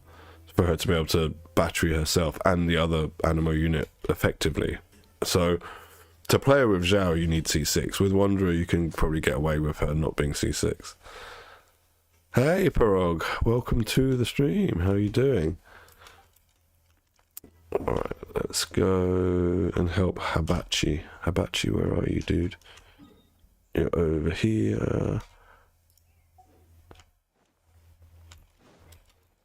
for her to be able to battery herself and the other Animo unit effectively. So to play her with Zhao, you need C6. With Wanderer, you can probably get away with her not being C6. Hey Parog, welcome to the stream. How are you doing? Alright, let's go and help Habachi. Habachi, where are you, dude? You're over here.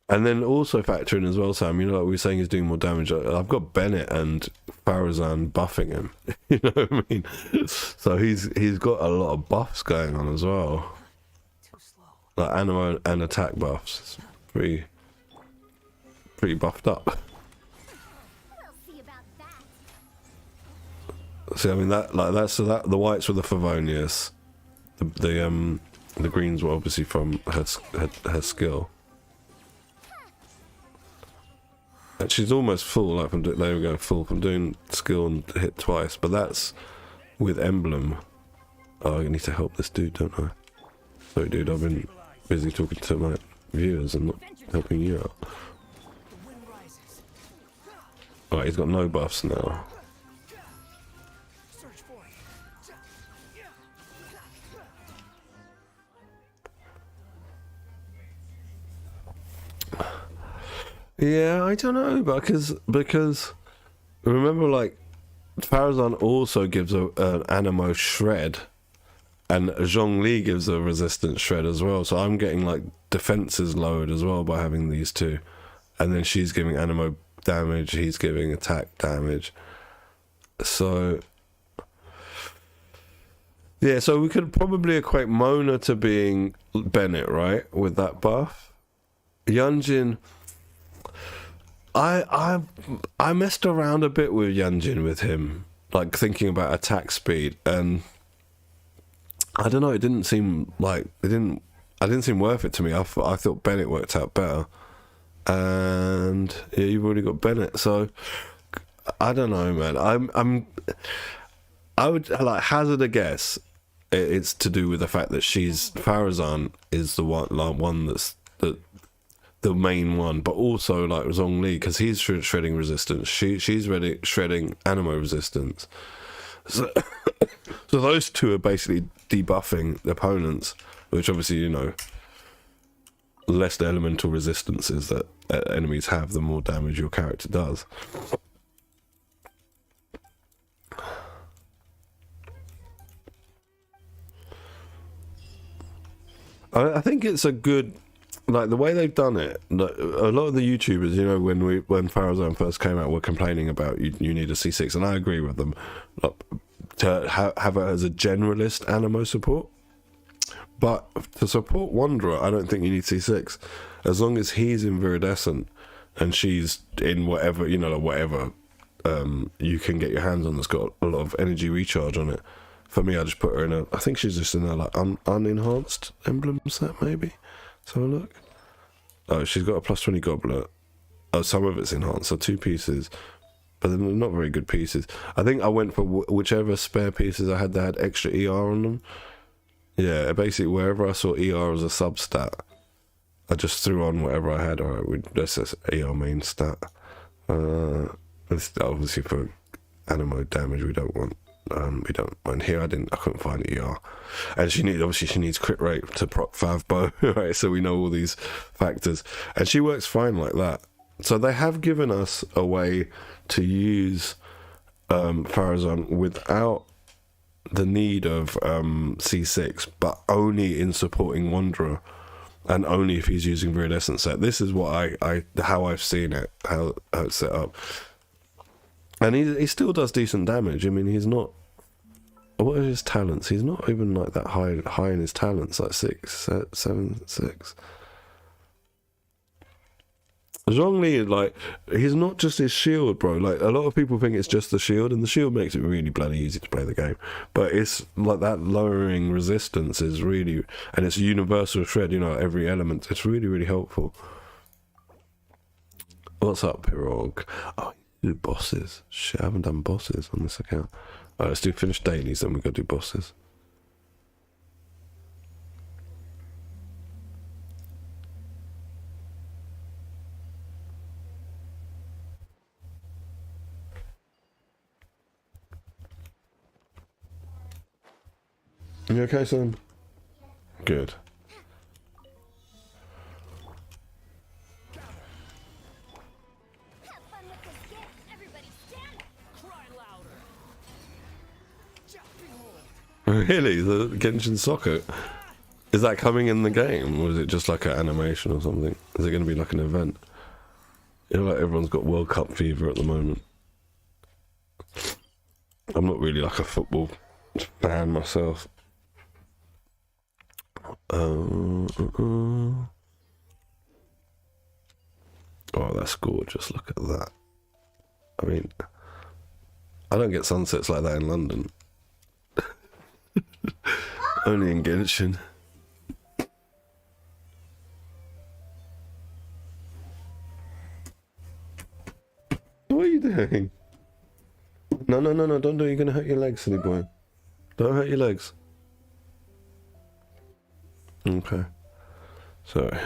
And then also factor in as well, Sam, like we were saying, he's doing more damage. I've got Bennett and Farazan buffing him. You know what I mean? So he's got a lot of buffs going on as well. Like Animo and attack buffs. It's pretty buffed up. We'll see about that. See, I mean that the whites were the Favonius. The greens were obviously from her skill. And she's almost full, like there we go, full from doing skill and hit twice, but that's with Emblem. Oh, I need to help this dude, don't I? Sorry dude, I've been busy talking to my viewers and not helping you out. Alright, he's got no buffs now. Yeah, I don't know, because remember, like Farazan also gives an Animo shred And Zhongli gives a resistance shred as well, so I'm getting like defenses lowered as well by having these two. And then she's giving animo damage, he's giving attack damage. So yeah, so we could probably equate Mona to being Bennett, right? With that buff. Yunjin, I messed around a bit with Yunjin with him, like thinking about attack speed, and I don't know, it didn't seem like I didn't seem worth it to me. I thought Bennett worked out better. And yeah, you've already got Bennett, so I don't know, man. I would like hazard a guess. It's to do with the fact that Farazan is the one that's the main one, but also like Zhongli, because he's shredding resistance. She's shredding animo resistance. So, so those two are basically debuffing the opponents, which obviously, you know, less the elemental resistances that enemies have, the more damage your character does. I think it's a good, like the way they've done it. Like, a lot of the YouTubers, you know, when Farazan first came out, were complaining about you need a C6, and I agree with them. Like, to have it as a generalist animo support, but to support Wanderer, I don't think you need C6. As long as he's in Viridescent and she's in whatever, you know, whatever you can get your hands on that's got a lot of energy recharge on it. For me, I just put her in I think she's just in a like unenhanced emblem set, maybe. Let's have a look. Oh, she's got a +20 goblet. Oh, some of it's enhanced, so 2 pieces. But they're not very good pieces. I think I went for whichever spare pieces I had that had extra ER on them. Yeah, basically wherever I saw ER as a substat, I just threw on whatever I had. Alright, that's just ER main stat. It's obviously for animo damage we don't want. And here I couldn't find ER. And she needs crit rate to proc 5 bow, right? So we know all these factors. And she works fine like that. So they have given us a way to use Farazan without the need of C6, but only in supporting Wanderer, and only if he's using Viridescent set. This is what how I've seen it, how it's set up. And he still does decent damage. I mean, he's not... What are his talents? He's not even like that high in his talents, like 6, 7, 6. Zhongli, like, he's not just his shield, bro. Like, a lot of people think it's just the shield, and the shield makes it really bloody easy to play the game. But it's like that lowering resistance is really... And it's a universal shred, you know, every element. It's really, really helpful. What's up, Pirog? Oh, do bosses. Shit, I haven't done bosses on this account. Alright, let's finish dailies, then we go do bosses. You okay, son? Good. Have fun with this gift. Everybody stand up. Cry louder. Just behold. Really? The Genshin Soccer? Is that coming in the game? Or is it just like an animation or something? Is it going to be like an event? You know, like everyone's got World Cup fever at the moment. I'm not really like a football fan myself. Oh, that's gorgeous. Look at that. I mean, I don't get sunsets like that in London. Only in Genshin. What are you doing? No, don't do it. You're going to hurt your legs, silly boy. Don't hurt your legs. Okay. Sorry.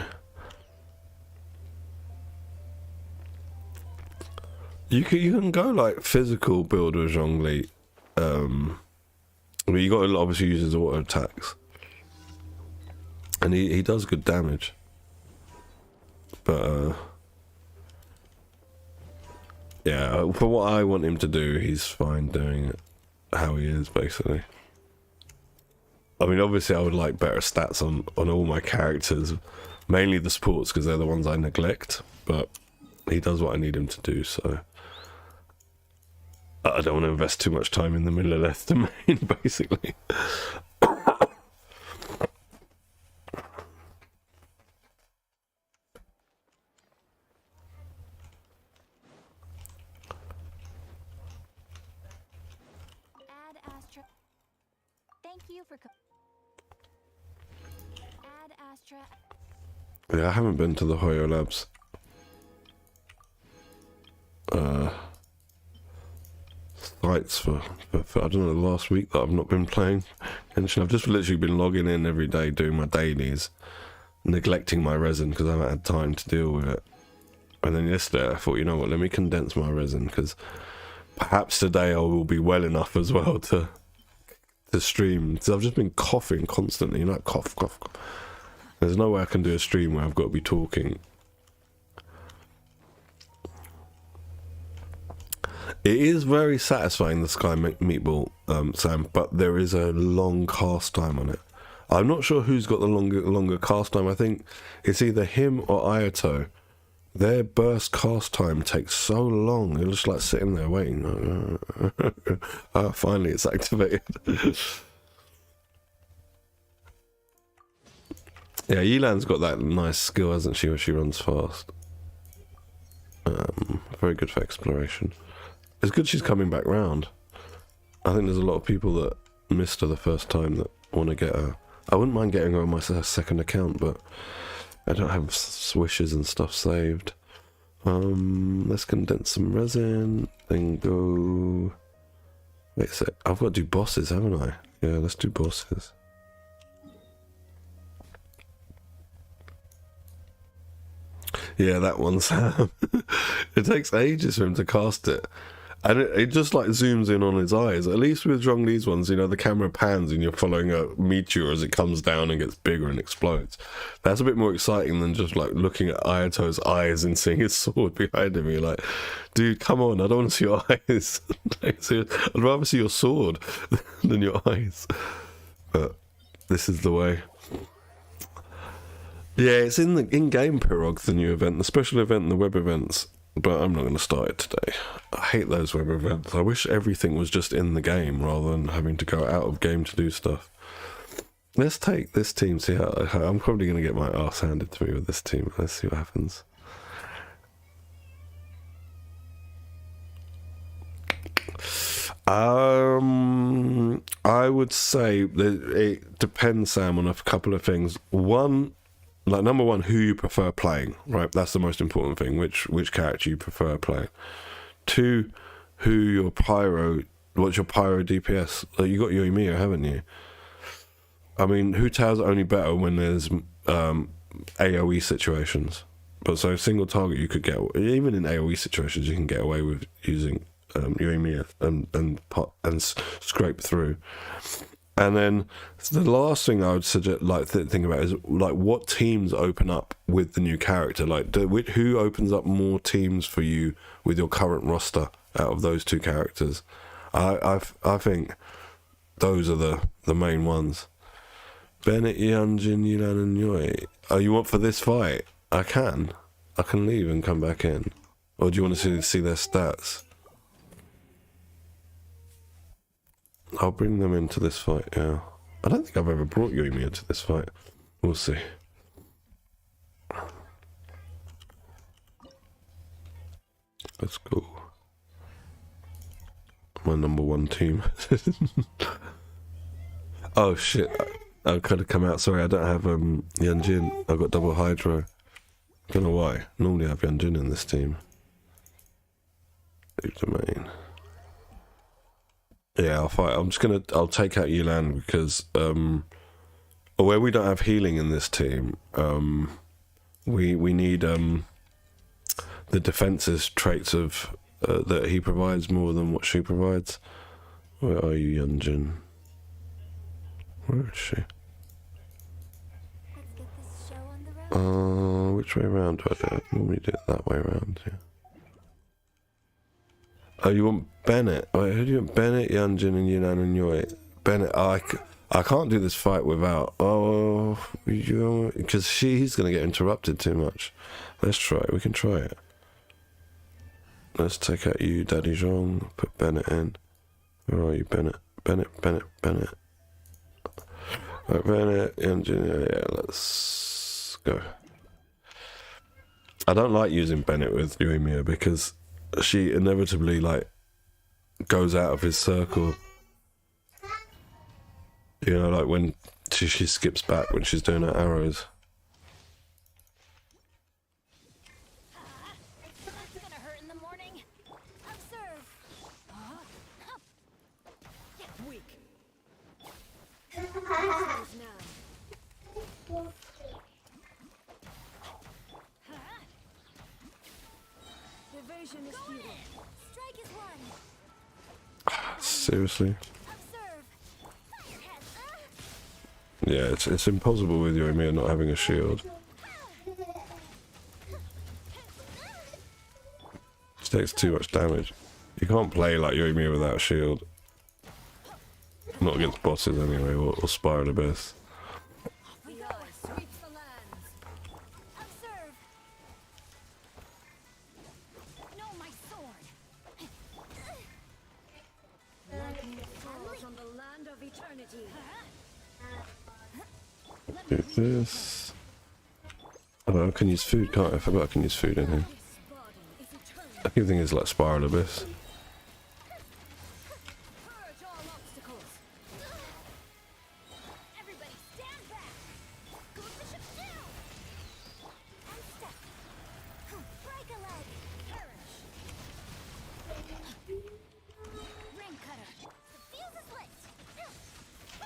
You can go like physical build with Zhongli. I mean, you got to obviously use his auto attacks, and he does good damage. But yeah, for what I want him to do, he's fine doing it how he is, basically. I mean, obviously I would like better stats on all my characters, mainly the supports because they're the ones I neglect, but he does what I need him to do, so I don't want to invest too much time in the middle left domain, basically. Add Astra. Thank you for. Add Astra. Yeah, I haven't been to the Hoyo Labs. Sites for I don't know, the last week that I've not been playing Genshin. I've just literally been logging in every day, doing my dailies, neglecting my resin because I haven't had time to deal with it. And then yesterday I thought, you know what, let me condense my resin because perhaps today I will be well enough as well to stream. Because I've just been coughing constantly, you know, like cough, cough, cough. There's no way I can do a stream where I've got to be talking. It is very satisfying, the Sky Meatball, Sam, but there is a long cast time on it. I'm not sure who's got the longer cast time. I think it's either him or Ayato. Their burst cast time takes so long. You're just like sitting there waiting. Finally it's activated. Yeah, Yilan's got that nice skill, hasn't she, where she runs fast. Very good for exploration. It's good she's coming back round. I think there's a lot of people that missed her the first time that want to get her. I wouldn't mind getting her on my second account, but I don't have swishes and stuff saved. Let's condense some resin, then go... Wait a sec, I've got to do bosses, haven't I? Yeah, let's do bosses. Yeah, that one, Sam. It takes ages for him to cast it. And it just like zooms in on his eyes. At least with Zhongli's ones, you know, the camera pans and you're following a meteor as it comes down and gets bigger and explodes. That's a bit more exciting than just like looking at Ayato's eyes and seeing his sword behind him. You're like, dude, come on, I don't want to see your eyes. I'd rather see your sword than your eyes. But this is the way. Yeah, it's in the in-game Pirog, the new event, the special event and the web events. But I'm not going to start it today. I hate those web events. I wish everything was just in the game rather than having to go out of game to do stuff. Let's take this team. See how I'm probably going to get my arse handed to me with this team. Let's see what happens. I would say that it depends, Sam, on a couple of things. One, like number one, who you prefer playing, right? That's the most important thing. Which character you prefer playing. Two, what's your pyro DPS? Like, you got Yoimiya, haven't you? I mean, Hu Tao's only better when there's AoE situations. But so single target, you could get, even in AoE situations, you can get away with using Yoimiya and scrape through. And then the last thing I would suggest, like think about, is like what teams open up with the new character. Like, who opens up more teams for you with your current roster out of those two characters? I think those are the main ones. Bennett, Yunjin, Yulan, and Yoi. Oh, you want for this fight? I can leave and come back in. Or do you want to see their stats? I'll bring them into this fight, yeah. I don't think I've ever brought Yoimiya to this fight. We'll see. Let's go. My number one team. Oh shit. I could have come out. Sorry, I don't have Yunjin. I've got double Hydro. Don't know why. Normally I have Yunjin in this team. Leave domain. Yeah, I'll fight. I'll take out Yulan because where we don't have healing in this team, we need the defenses traits of that he provides more than what she provides. Where are you, Yunjin? Where is she? Let's get this show on the road. Which way around do I do it? Normally do it that way around, yeah. Oh, you want Bennett? Wait, who do you want? Bennett, Yunjin, and Yunan and Yoi. Bennett, I I can't do this fight without. Oh, because he's gonna get interrupted too much. Let's try it. We can try it. Let's take out you, Daddy Zhong. Put Bennett in. Where are you, Bennett? Bennett. Right, Bennett, engineer. Yeah, let's go. I don't like using Bennett with Yuimiya because she inevitably like goes out of his circle. You know, like when she skips back when she's doing her arrows. That's gonna hurt in the morning. Observe. Weak. Evasion is Go futile. in. Strike is one. Seriously? Observe. Firehead. Yeah, it's impossible with Yuimiya not having a shield. She takes too much damage. You can't play like Yuimiya without a shield. Not against bosses anyway, or Spiral Abyss. We go. Sweeps the lands. Observe. No, my sword. Lightning falls on the land of eternity. Do this. Oh, I can use food, can't I? I forgot I can use food in here. This body is eternal. I keep thinking it's like Spiral Abyss. Purge all obstacles. Everybody stand back. Go bishop down. And step. Break a leg. Perish. Ring cutter. The fuse is lit.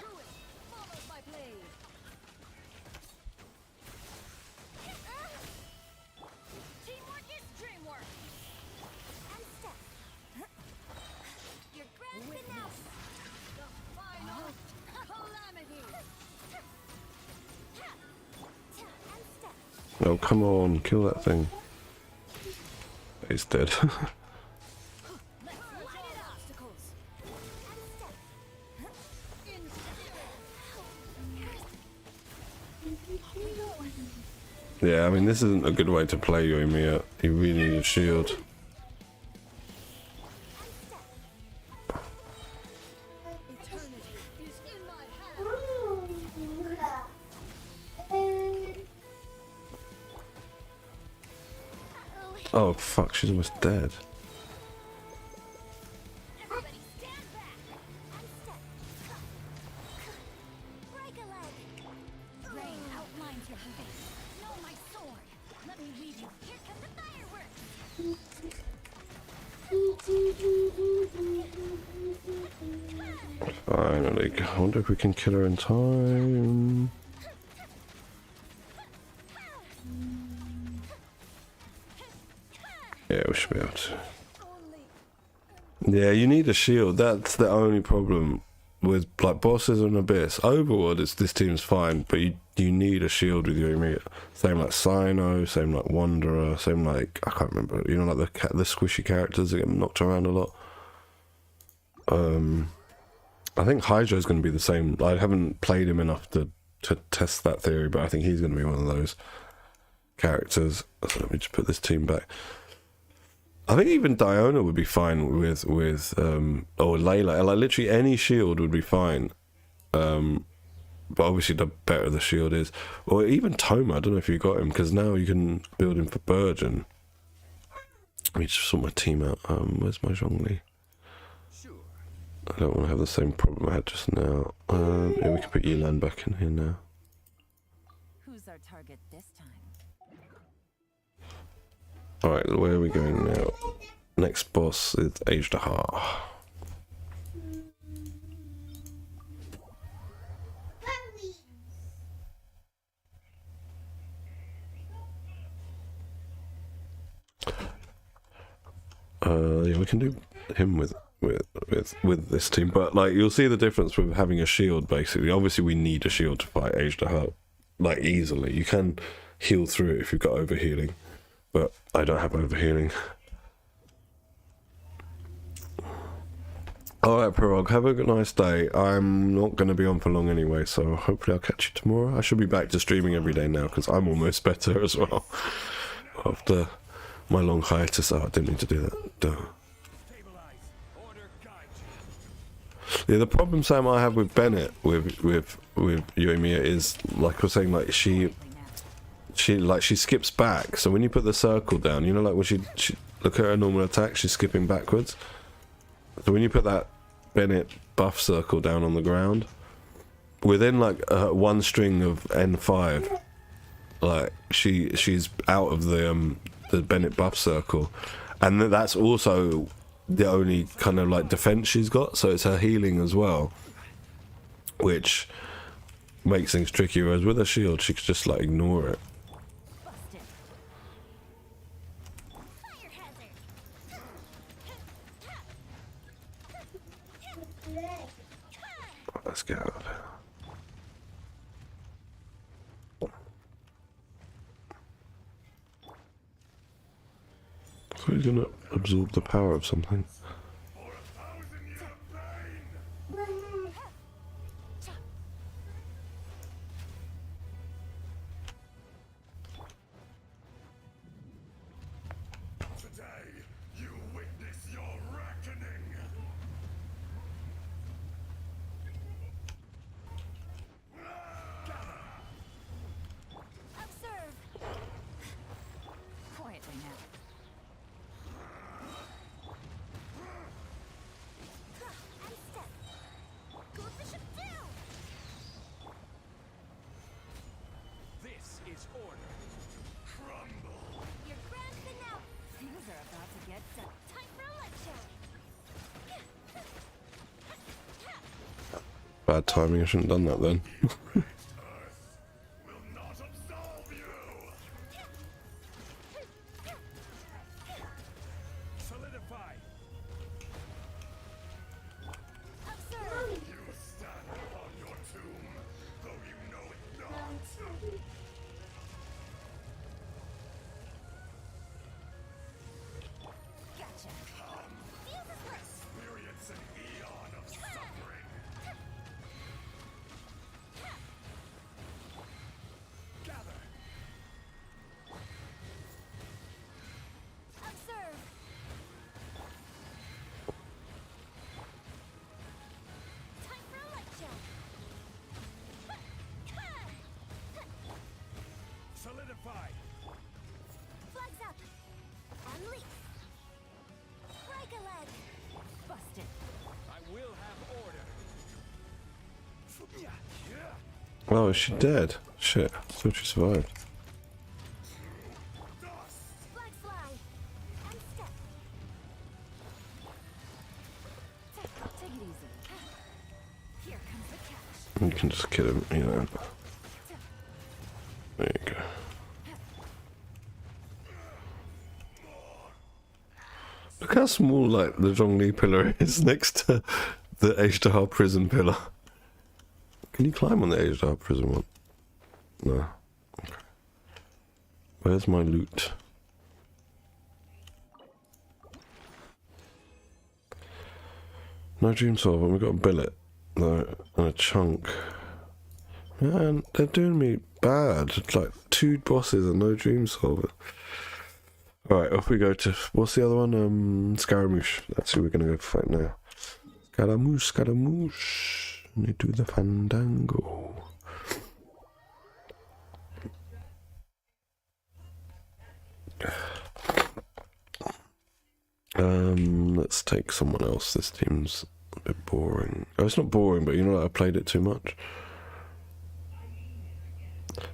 Ruin follows by blade. Teamwork is dreamwork. And step. Your grand finale. The final calamity. And step. Oh, come on, kill that thing. He's dead. Let's light it obstacles. And step. In Yeah, I mean, this isn't a good way to play Yuimiya. You really need a shield. eternity is in my hand. Oh, fuck, she's almost dead. Everybody stand back. And step. Break a leg. Rain outlines your face. Know my sword. Let me lead you. Here come the fireworks. Finally. I wonder if we can kill her in time. Yeah, we should be able to. Only Yeah, you need a shield. That's the only problem with like bosses and Abyss. Overworld, this team's fine, but you need a shield with Yuimiya. Same like Sino, same like Wanderer, same like I can't remember. You know, like the squishy characters that get knocked around a lot. I think Hydro's going to be the same. I haven't played him enough to test that theory, but I think he's going to be one of those characters. So let me just put this team back. I think even Diona would be fine with or Layla. Like literally any shield would be fine. But obviously the better the shield is. Or even Toma, I don't know if you got him, because now you can build him for Burgeon. Let me just sort my team out. Where's my Zhongli? sure. I don't want to have the same problem I had just now. Yeah, we can put Yilan back in here now. Who's our target this time? Alright, where are we going now? Next boss is Ajdahar. Yeah, we can do him with this team, but like you'll see the difference with having a shield. Basically, obviously we need a shield to fight Ajdahar like easily. You can heal through it if you've got overhealing, but I don't have overhealing. Alright, Pirog, have a good nice day. I'm not going to be on for long anyway, so hopefully I'll catch you tomorrow. I should be back to streaming every day now, because I'm almost better as well. After my long hiatus. Oh, I didn't mean to do that. Duh. Yeah, the problem, Sam, I have with Bennett, with Yoimiya is, like I was saying, like, she skips back. So when you put the circle down, you know, like when she look at her normal attack, she's skipping backwards. So when you put that Bennett buff circle down on the ground, within like one string of N5, like she's out of the Bennett buff circle, and that's also the only kind of like defense she's got. So it's her healing as well, which makes things tricky. Whereas with her shield, she could just like ignore it. Fire hazard. Let's get out of here. So he's gonna absorb the power of something. Today, you witness your reckoning. Observe. Quietly now. And step. Good bishop down. This is order. Crumble. Your grand finale. Things are about to get done. Time for a lecture. Bad timing, I shouldn't have done that then. Will not absolve you. Solidify. Observe. You stand upon your tomb, though you know it not. Gotcha. Feel the bliss. Experience an eon of suffering. Gather. Observe. Time for a lecture. Solidify. Flags up. Unleash. Break a leg. Busted. I will have order. Yeah. Oh, is she dead? Shit, I thought she survived. Flag fly. And step. Take it easy. Here comes the catch. You can just kill him, you know. There you go. Look how small, like, the Zhongli pillar is next to the Ashdar prison pillar. Can you climb on the Ashdar prison one? No. Okay. Where's my loot? No dream solver, we got a billet, though, and a chunk. Man, they're doing me bad. It's like 2 bosses and no dream solver. Alright, off we go to, what's the other one? Scaramouche. That's who we're gonna go fight now. Scaramouche, Scaramouche. Let me do the fandango. Let's take someone else. This team's a bit boring. Oh, it's not boring, but you know, like, I played it too much.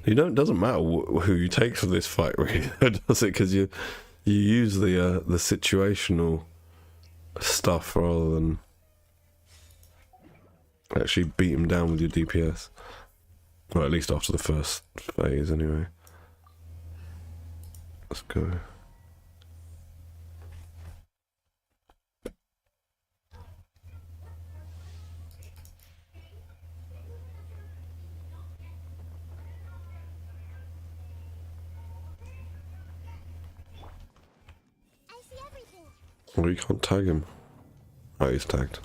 You know, it doesn't matter who you take for this fight, really, does it? Because you use the situational stuff rather than actually beat him down with your DPS. Well, at least after the first phase, anyway. Let's go. I see everything. Well, you can't tag him. Oh, he's tagged.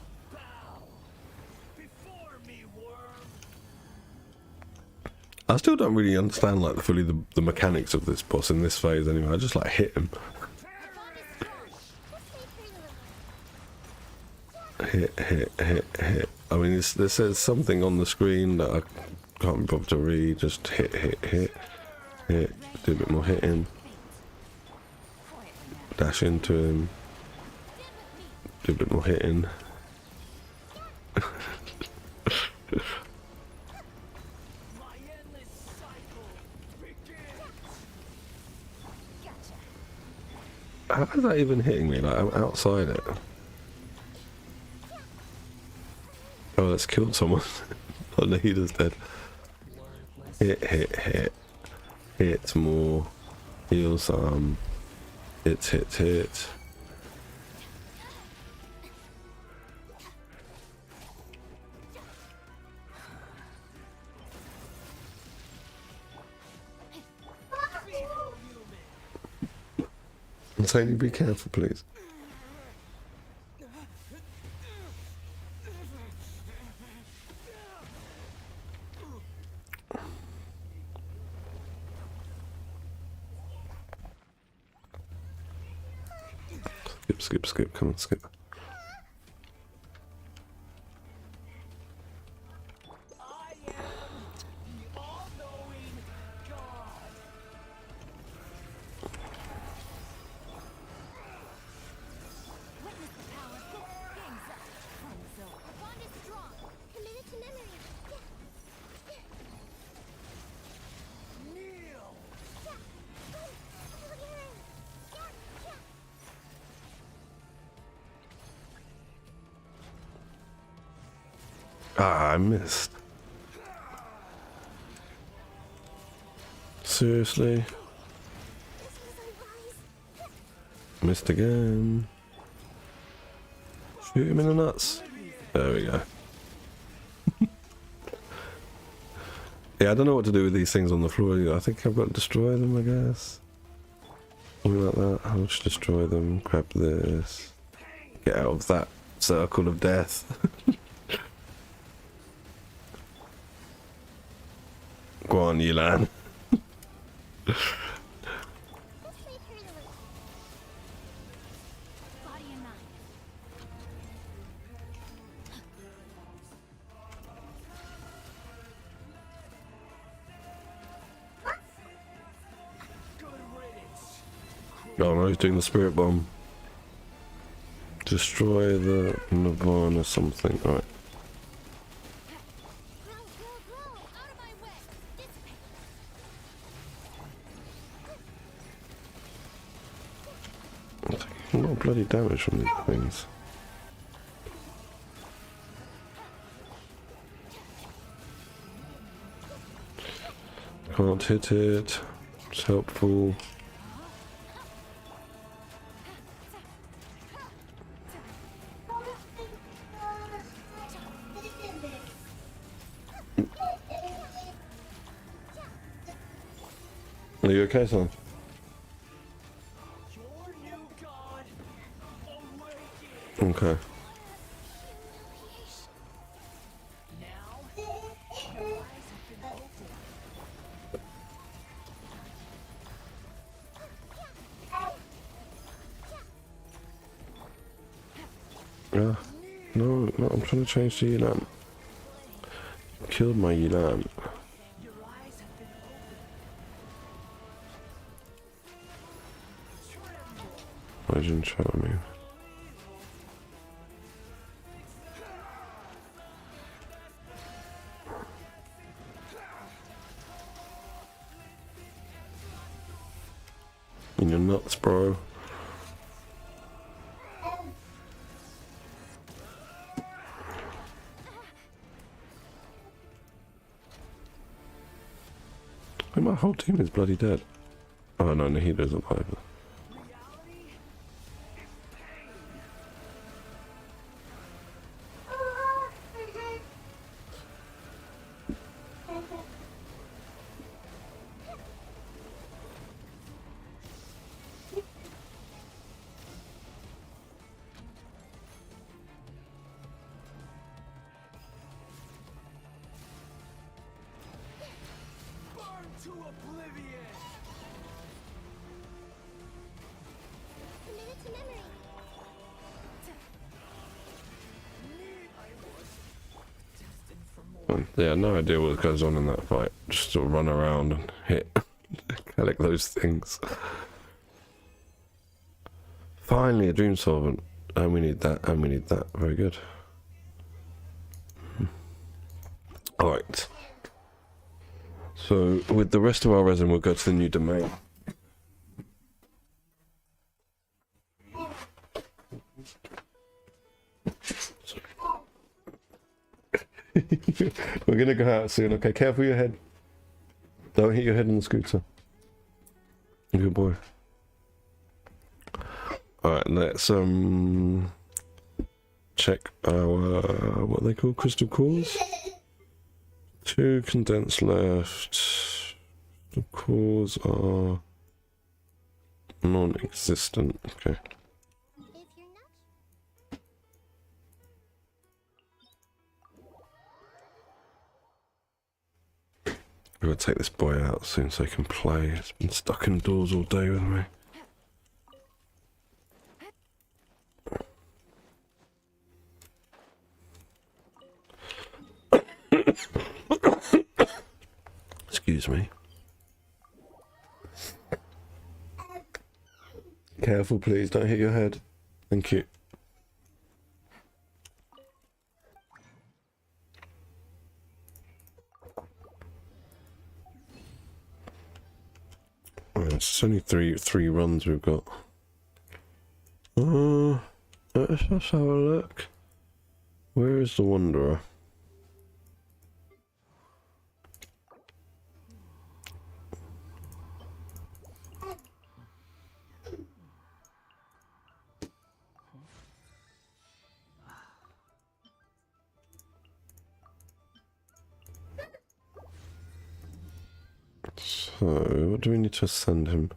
I still don't really understand like fully the mechanics of this boss in this phase anyway. I just like hit him. Hit. I mean, there says something on the screen that I can't be bothered to read. Just hit. Do a bit more hitting. Dash into him. Do a bit more hitting. How is that even hitting me? Like, I'm outside it. Oh, that's killed someone. Oh, no, he is dead. Hit. Hit more. Heal some. Hit. I'm saying you be careful, please. Skip. Come on, skip. Witness the power. Game's up. Time's over. Our bond is strong. Committed to memory. Kneel! Ah, I missed. Seriously? This was unwise. Missed again. Shoot him in the nuts. There we go. Yeah, I don't know what to do with these things on the floor. I think I've got to destroy them, I guess. Something like that. I'll just destroy them. Grab this. Get out of that circle of death. Go on, Yilan. Let's leave her to live. Body and mind. Oh no, he's doing the spirit bomb. Destroy the Nirvana something. Alright. Grow. Out of my way. Dissipate. I'm taking a lot of bloody damage from these things. Can't hit it. It's helpful. Are you okay, son? Your new god awaken! Okay. Now, your eyes have been opened. Yeah. No, I'm trying to change to Yilan. Killed my Yilan. Your eyes have been opened. Tremble! Why didn't you show me? In your nuts, bro. And my whole team is bloody dead. Oh no, Nahida's alive. Reality is pain. fine. Yeah, no idea what goes on in that fight. Just sort of run around and hit, collect those things. Finally, a dream solvent. And we need that, and we need that. Very good. Alright. So, with the rest of our resin, we'll go to the new domain. We're gonna go out soon, okay? Careful your head. Don't hit your head on the scooter. Good boy. Alright, let's check our what are they called? Crystal cores? 2 condensed left. The cores are non-existent. Okay. If you're not I'm gonna take this boy out soon so he can play. He's been stuck indoors all day with me. Excuse me. Careful, please. Don't hit your head. Thank you. It's only three runs we've got. Let's just have a look. Where is the Wanderer? So, what do we need to send him?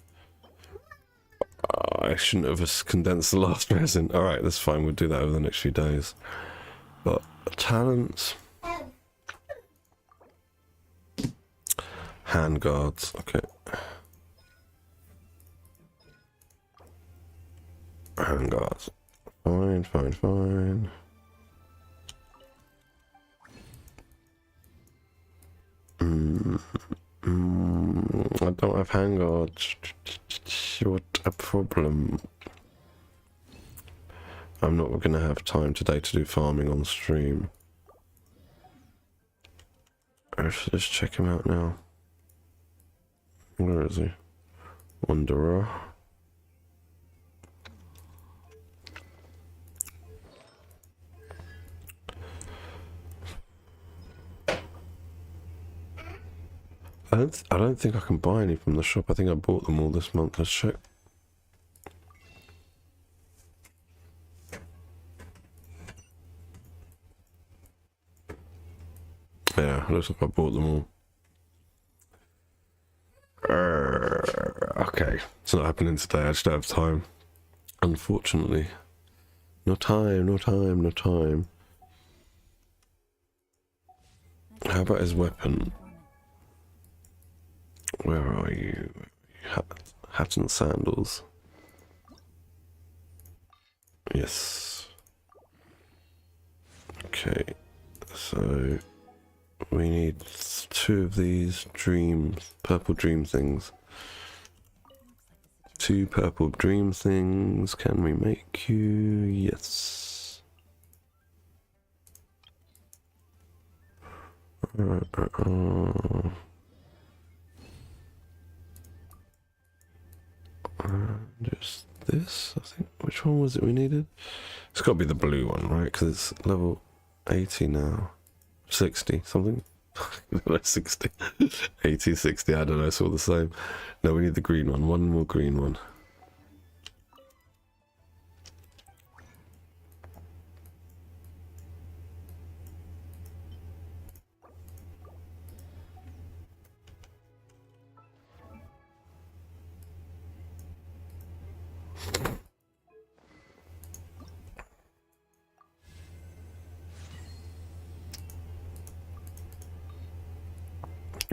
I shouldn't have condensed the last resin. Alright, that's fine. We'll do that over the next few days. But, talents. Handguards. Okay. Handguards. Fine, fine, fine. I don't have handguards. What a problem. I'm not going to have time today to do farming on stream. Let's check him out now. Where is he? Wanderer. I don't think I can buy any from the shop. I think I bought them all this month. Let's check. Yeah, looks like I bought them all. Okay, it's not happening today. I just don't have time. Unfortunately. No time, no time, no time. How about his weapon? Where are you? Hat and sandals. Yes. Okay. So we need 2 of these purple dream things. 2 purple dream things. Can we make you? Yes. Just this, I think. Which one was it we needed? It's got to be the blue one, right? Because it's level 80 now. 60, something? 60. 80, 60, I don't know, it's all the same. No, we need the green one. One more green one.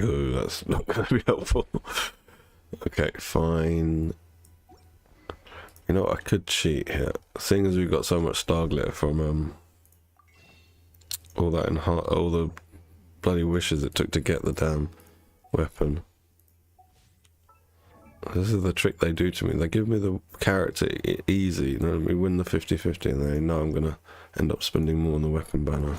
Oh, that's not going to be helpful. Okay, fine. You know what, I could cheat here. Seeing as we've got so much star glitter from all that all the bloody wishes it took to get the damn weapon. This is the trick they do to me. They give me the character easy, you know, we win the 50-50 and they know I'm gonna end up spending more on the weapon banner.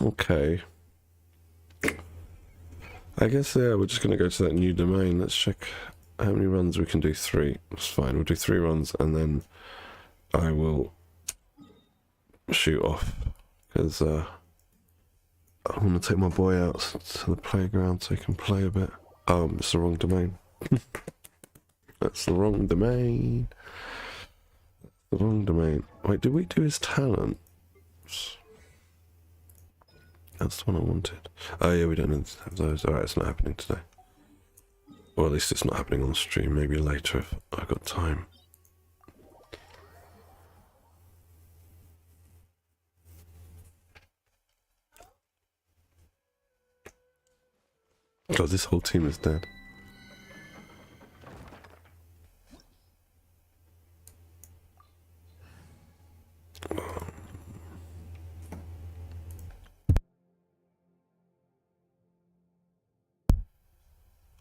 Okay. I guess, yeah, we're just gonna go to that new domain. Let's check how many runs we can do. 3. That's fine. We'll do 3 runs and then I will shoot off because I want to take my boy out to the playground so he can play a bit. It's the wrong domain. That's the wrong domain. The wrong domain. Wait, did we do his talent? That's the one I wanted. Oh yeah, we don't have those. Alright, it's not happening today. Or at least it's not happening on stream. Maybe later if I've got time. God, this whole team is dead.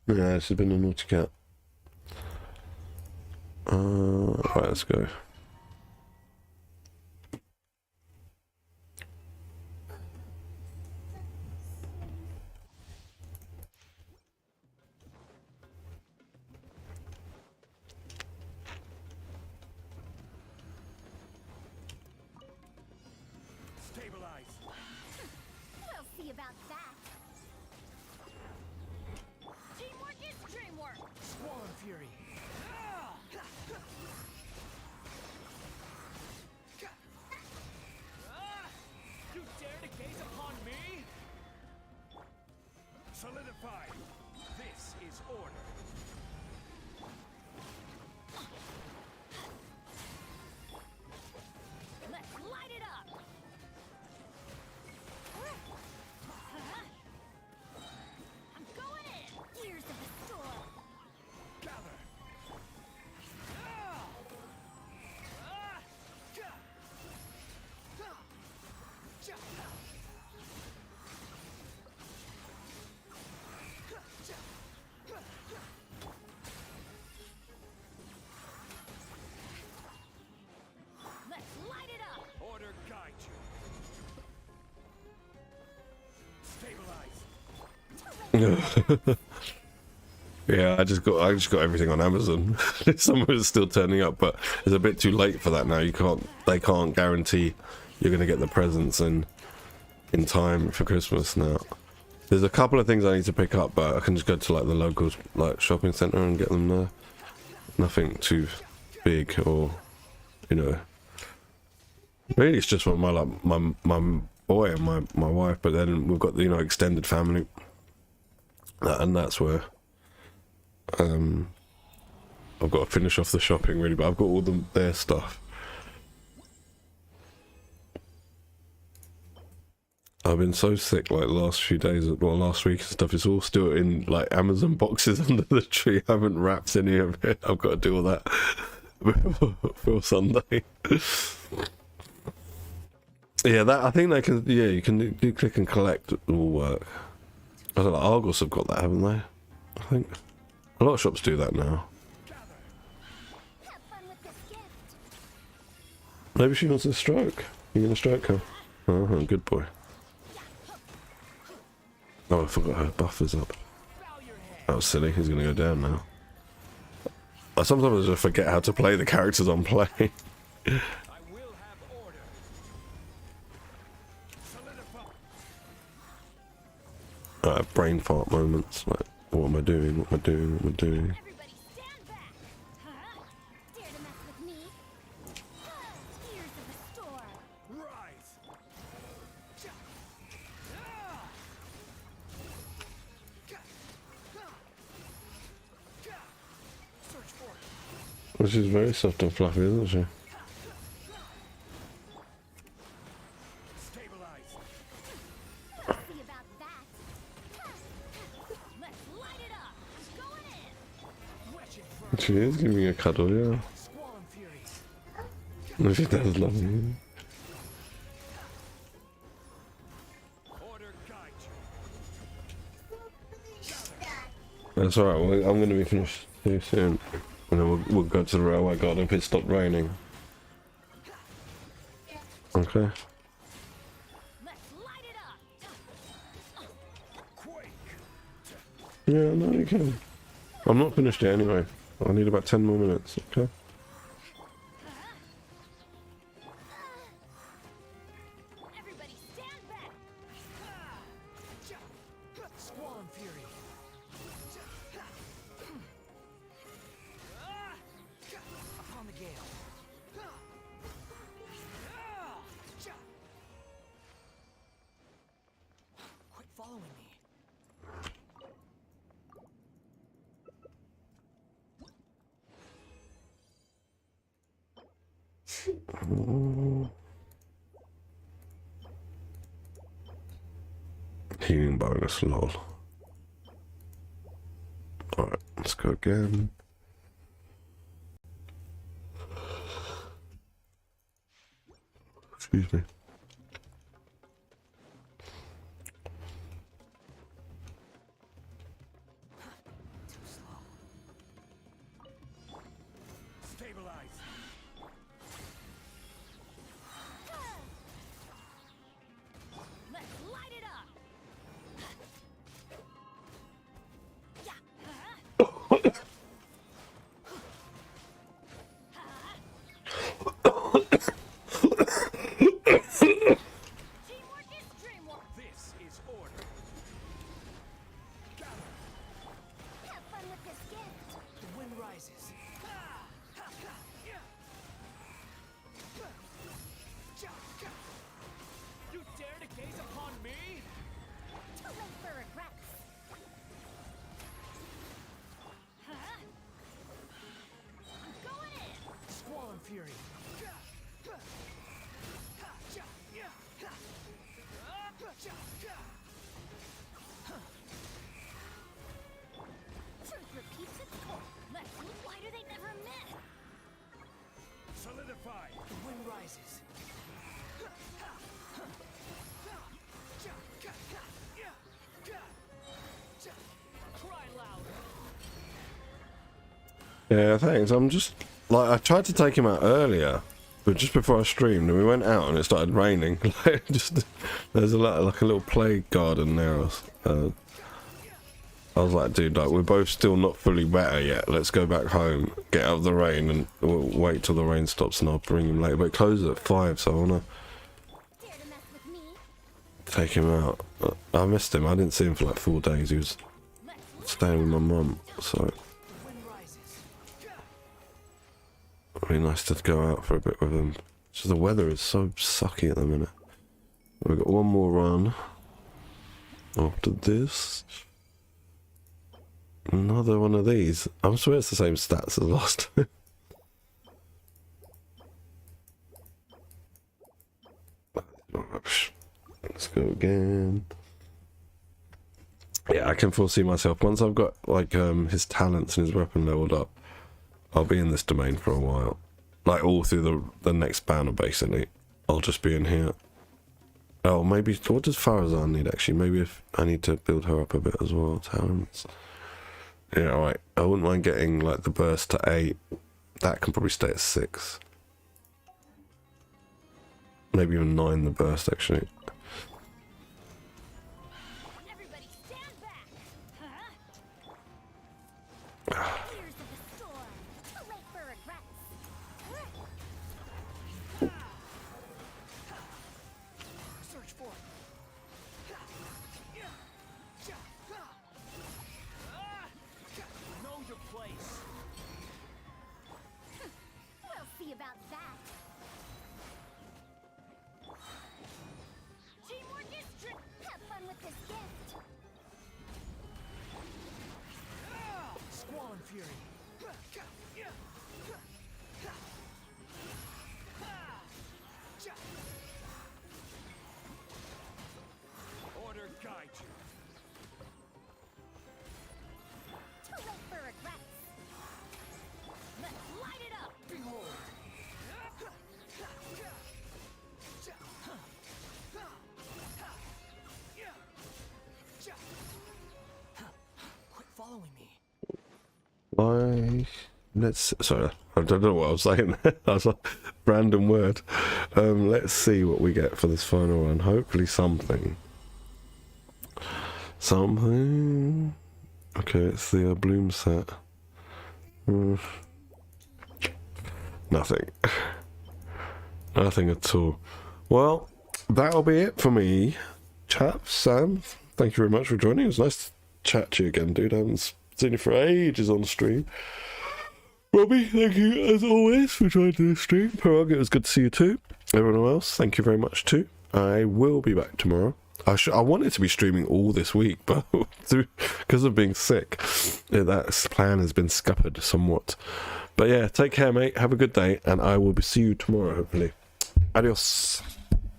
Yeah, this has been a naughty cat. Right, let's go. Stabilize. We'll see about that. Teamwork is dreamwork. Squall and Fury. You dare to gaze upon me? Solidify. This is order. Let's light it up. I'm going in. Ears of the storm. Gather. Let's light it up. Order guide you. Stabilize. Yeah, I just got everything on Amazon. Some of it's still turning up, but it's a bit too late for that now. They can't guarantee you're gonna get the presents in time for Christmas now. There's a couple of things I need to pick up, but I can just go to like the local like shopping centre and get them there. Nothing too big or, you know. Really, it's just for my boy and my wife, but then we've got the, you know, extended family, and that's where I've got to finish off the shopping really, but I've got all their stuff. I've been so sick like the last few days, well last week and stuff, it's all still in like Amazon boxes under the tree. I haven't wrapped any of it. I've got to do all that before Sunday. Yeah, that I think they can, yeah, you can do click and collect, it will work. I don't know, Argos have got that, haven't they? I think. A lot of shops do that now. Have fun with this gift. Maybe she wants a stroke. You gonna stroke her? Oh, good boy. Oh, I forgot her buffer's up. That was silly. He's gonna go down now. I sometimes just forget how to play the characters I'm playing. I will have order. Solidify. Brain fart moments. Like, what am I doing? What am I doing? What am I doing? Everybody stand back. Huh? Dare to mess with me? Ears of the storm. Rise. Search for it. Well, she's very soft and fluffy, isn't she? Stabilize. We'll see about that. Let's light it up. Going in. Wretched vermin. She is giving me a cuddle, yeah. Squall and Fury. She does love me. Order guide you. That's alright, well, I'm gonna be finished too soon. And then we'll go to the railway garden if it stopped raining. Okay. Let's light it up. Quake. Yeah, no, you can. I'm not finished yet anyway. I need about 10 more minutes, okay? Everybody stand back. Squall and fury. Upon the gale. Quit following me. Healing bonus, lol. Alright, let's go again. Excuse me. Too slow. Stabilize. Let's light it up. Yeah. Teamwork is dreamwork. This is order. Have fun with this gift. The wind rises. You dare to gaze upon me? Too late for regrets. I'm going in. Squall and fury. Truth repeats itself. Let's see, why do they never miss? Solidify. The wind rises. Cry louder. Yeah, thanks. I'm just like I tried to take him out earlier, but just before I streamed, and we went out and it started raining. Like, just there's like a little play garden there. I was like, dude, like we're both still not fully better yet. Let's go back home, get out of the rain, and we'll wait till the rain stops, and I'll bring him later. But it closes at 5, so I wanna Dare to mess with me? take him out. I missed him. I didn't see him for like 4 days. He was staying with my mum, so The wind rises. it'd be nice to go out for a bit with him. Just the weather is so sucky at the minute. We've got one more run after this. Another one of these. I'm sure it's the same stats as last time. Let's go again. Yeah, I can foresee myself once I've got like his talents and his weapon leveled up. I'll be in this domain for a while, like all through the next banner. Basically, I'll just be in here. Oh, maybe what does Farazan need actually? Maybe if I need to build her up a bit as well. Talents. Yeah, right. I wouldn't mind getting like the burst to 8. That can probably stay at 6. Maybe even 9 the burst actually. Everybody stand back. Tears of the storm. Too late for regrets. Search for it. Know your place. We'll see about that. Teamwork is Have fun with this gift. Squall and fury. Order guide you. Too late for regrets. Let's light it up. Behold. see. Sorry, I don't know what I was saying. That was a random word. Let's see what we get for this final one. Hopefully something. Something. Okay, it's the bloom set. Nothing. Nothing at all. Well, that'll be it for me, chaps. Sam, thank you very much for joining. It was nice to chat to you again, dude. I haven't seen you for ages on stream. Robbie, thank you as always for joining the stream. Parag, it was good to see you too. Everyone else, thank you very much too. I will be back tomorrow. I wanted to be streaming all this week, but because of being sick, that plan has been scuppered somewhat. But yeah, take care, mate. Have a good day, and I will see you tomorrow, hopefully. Adios.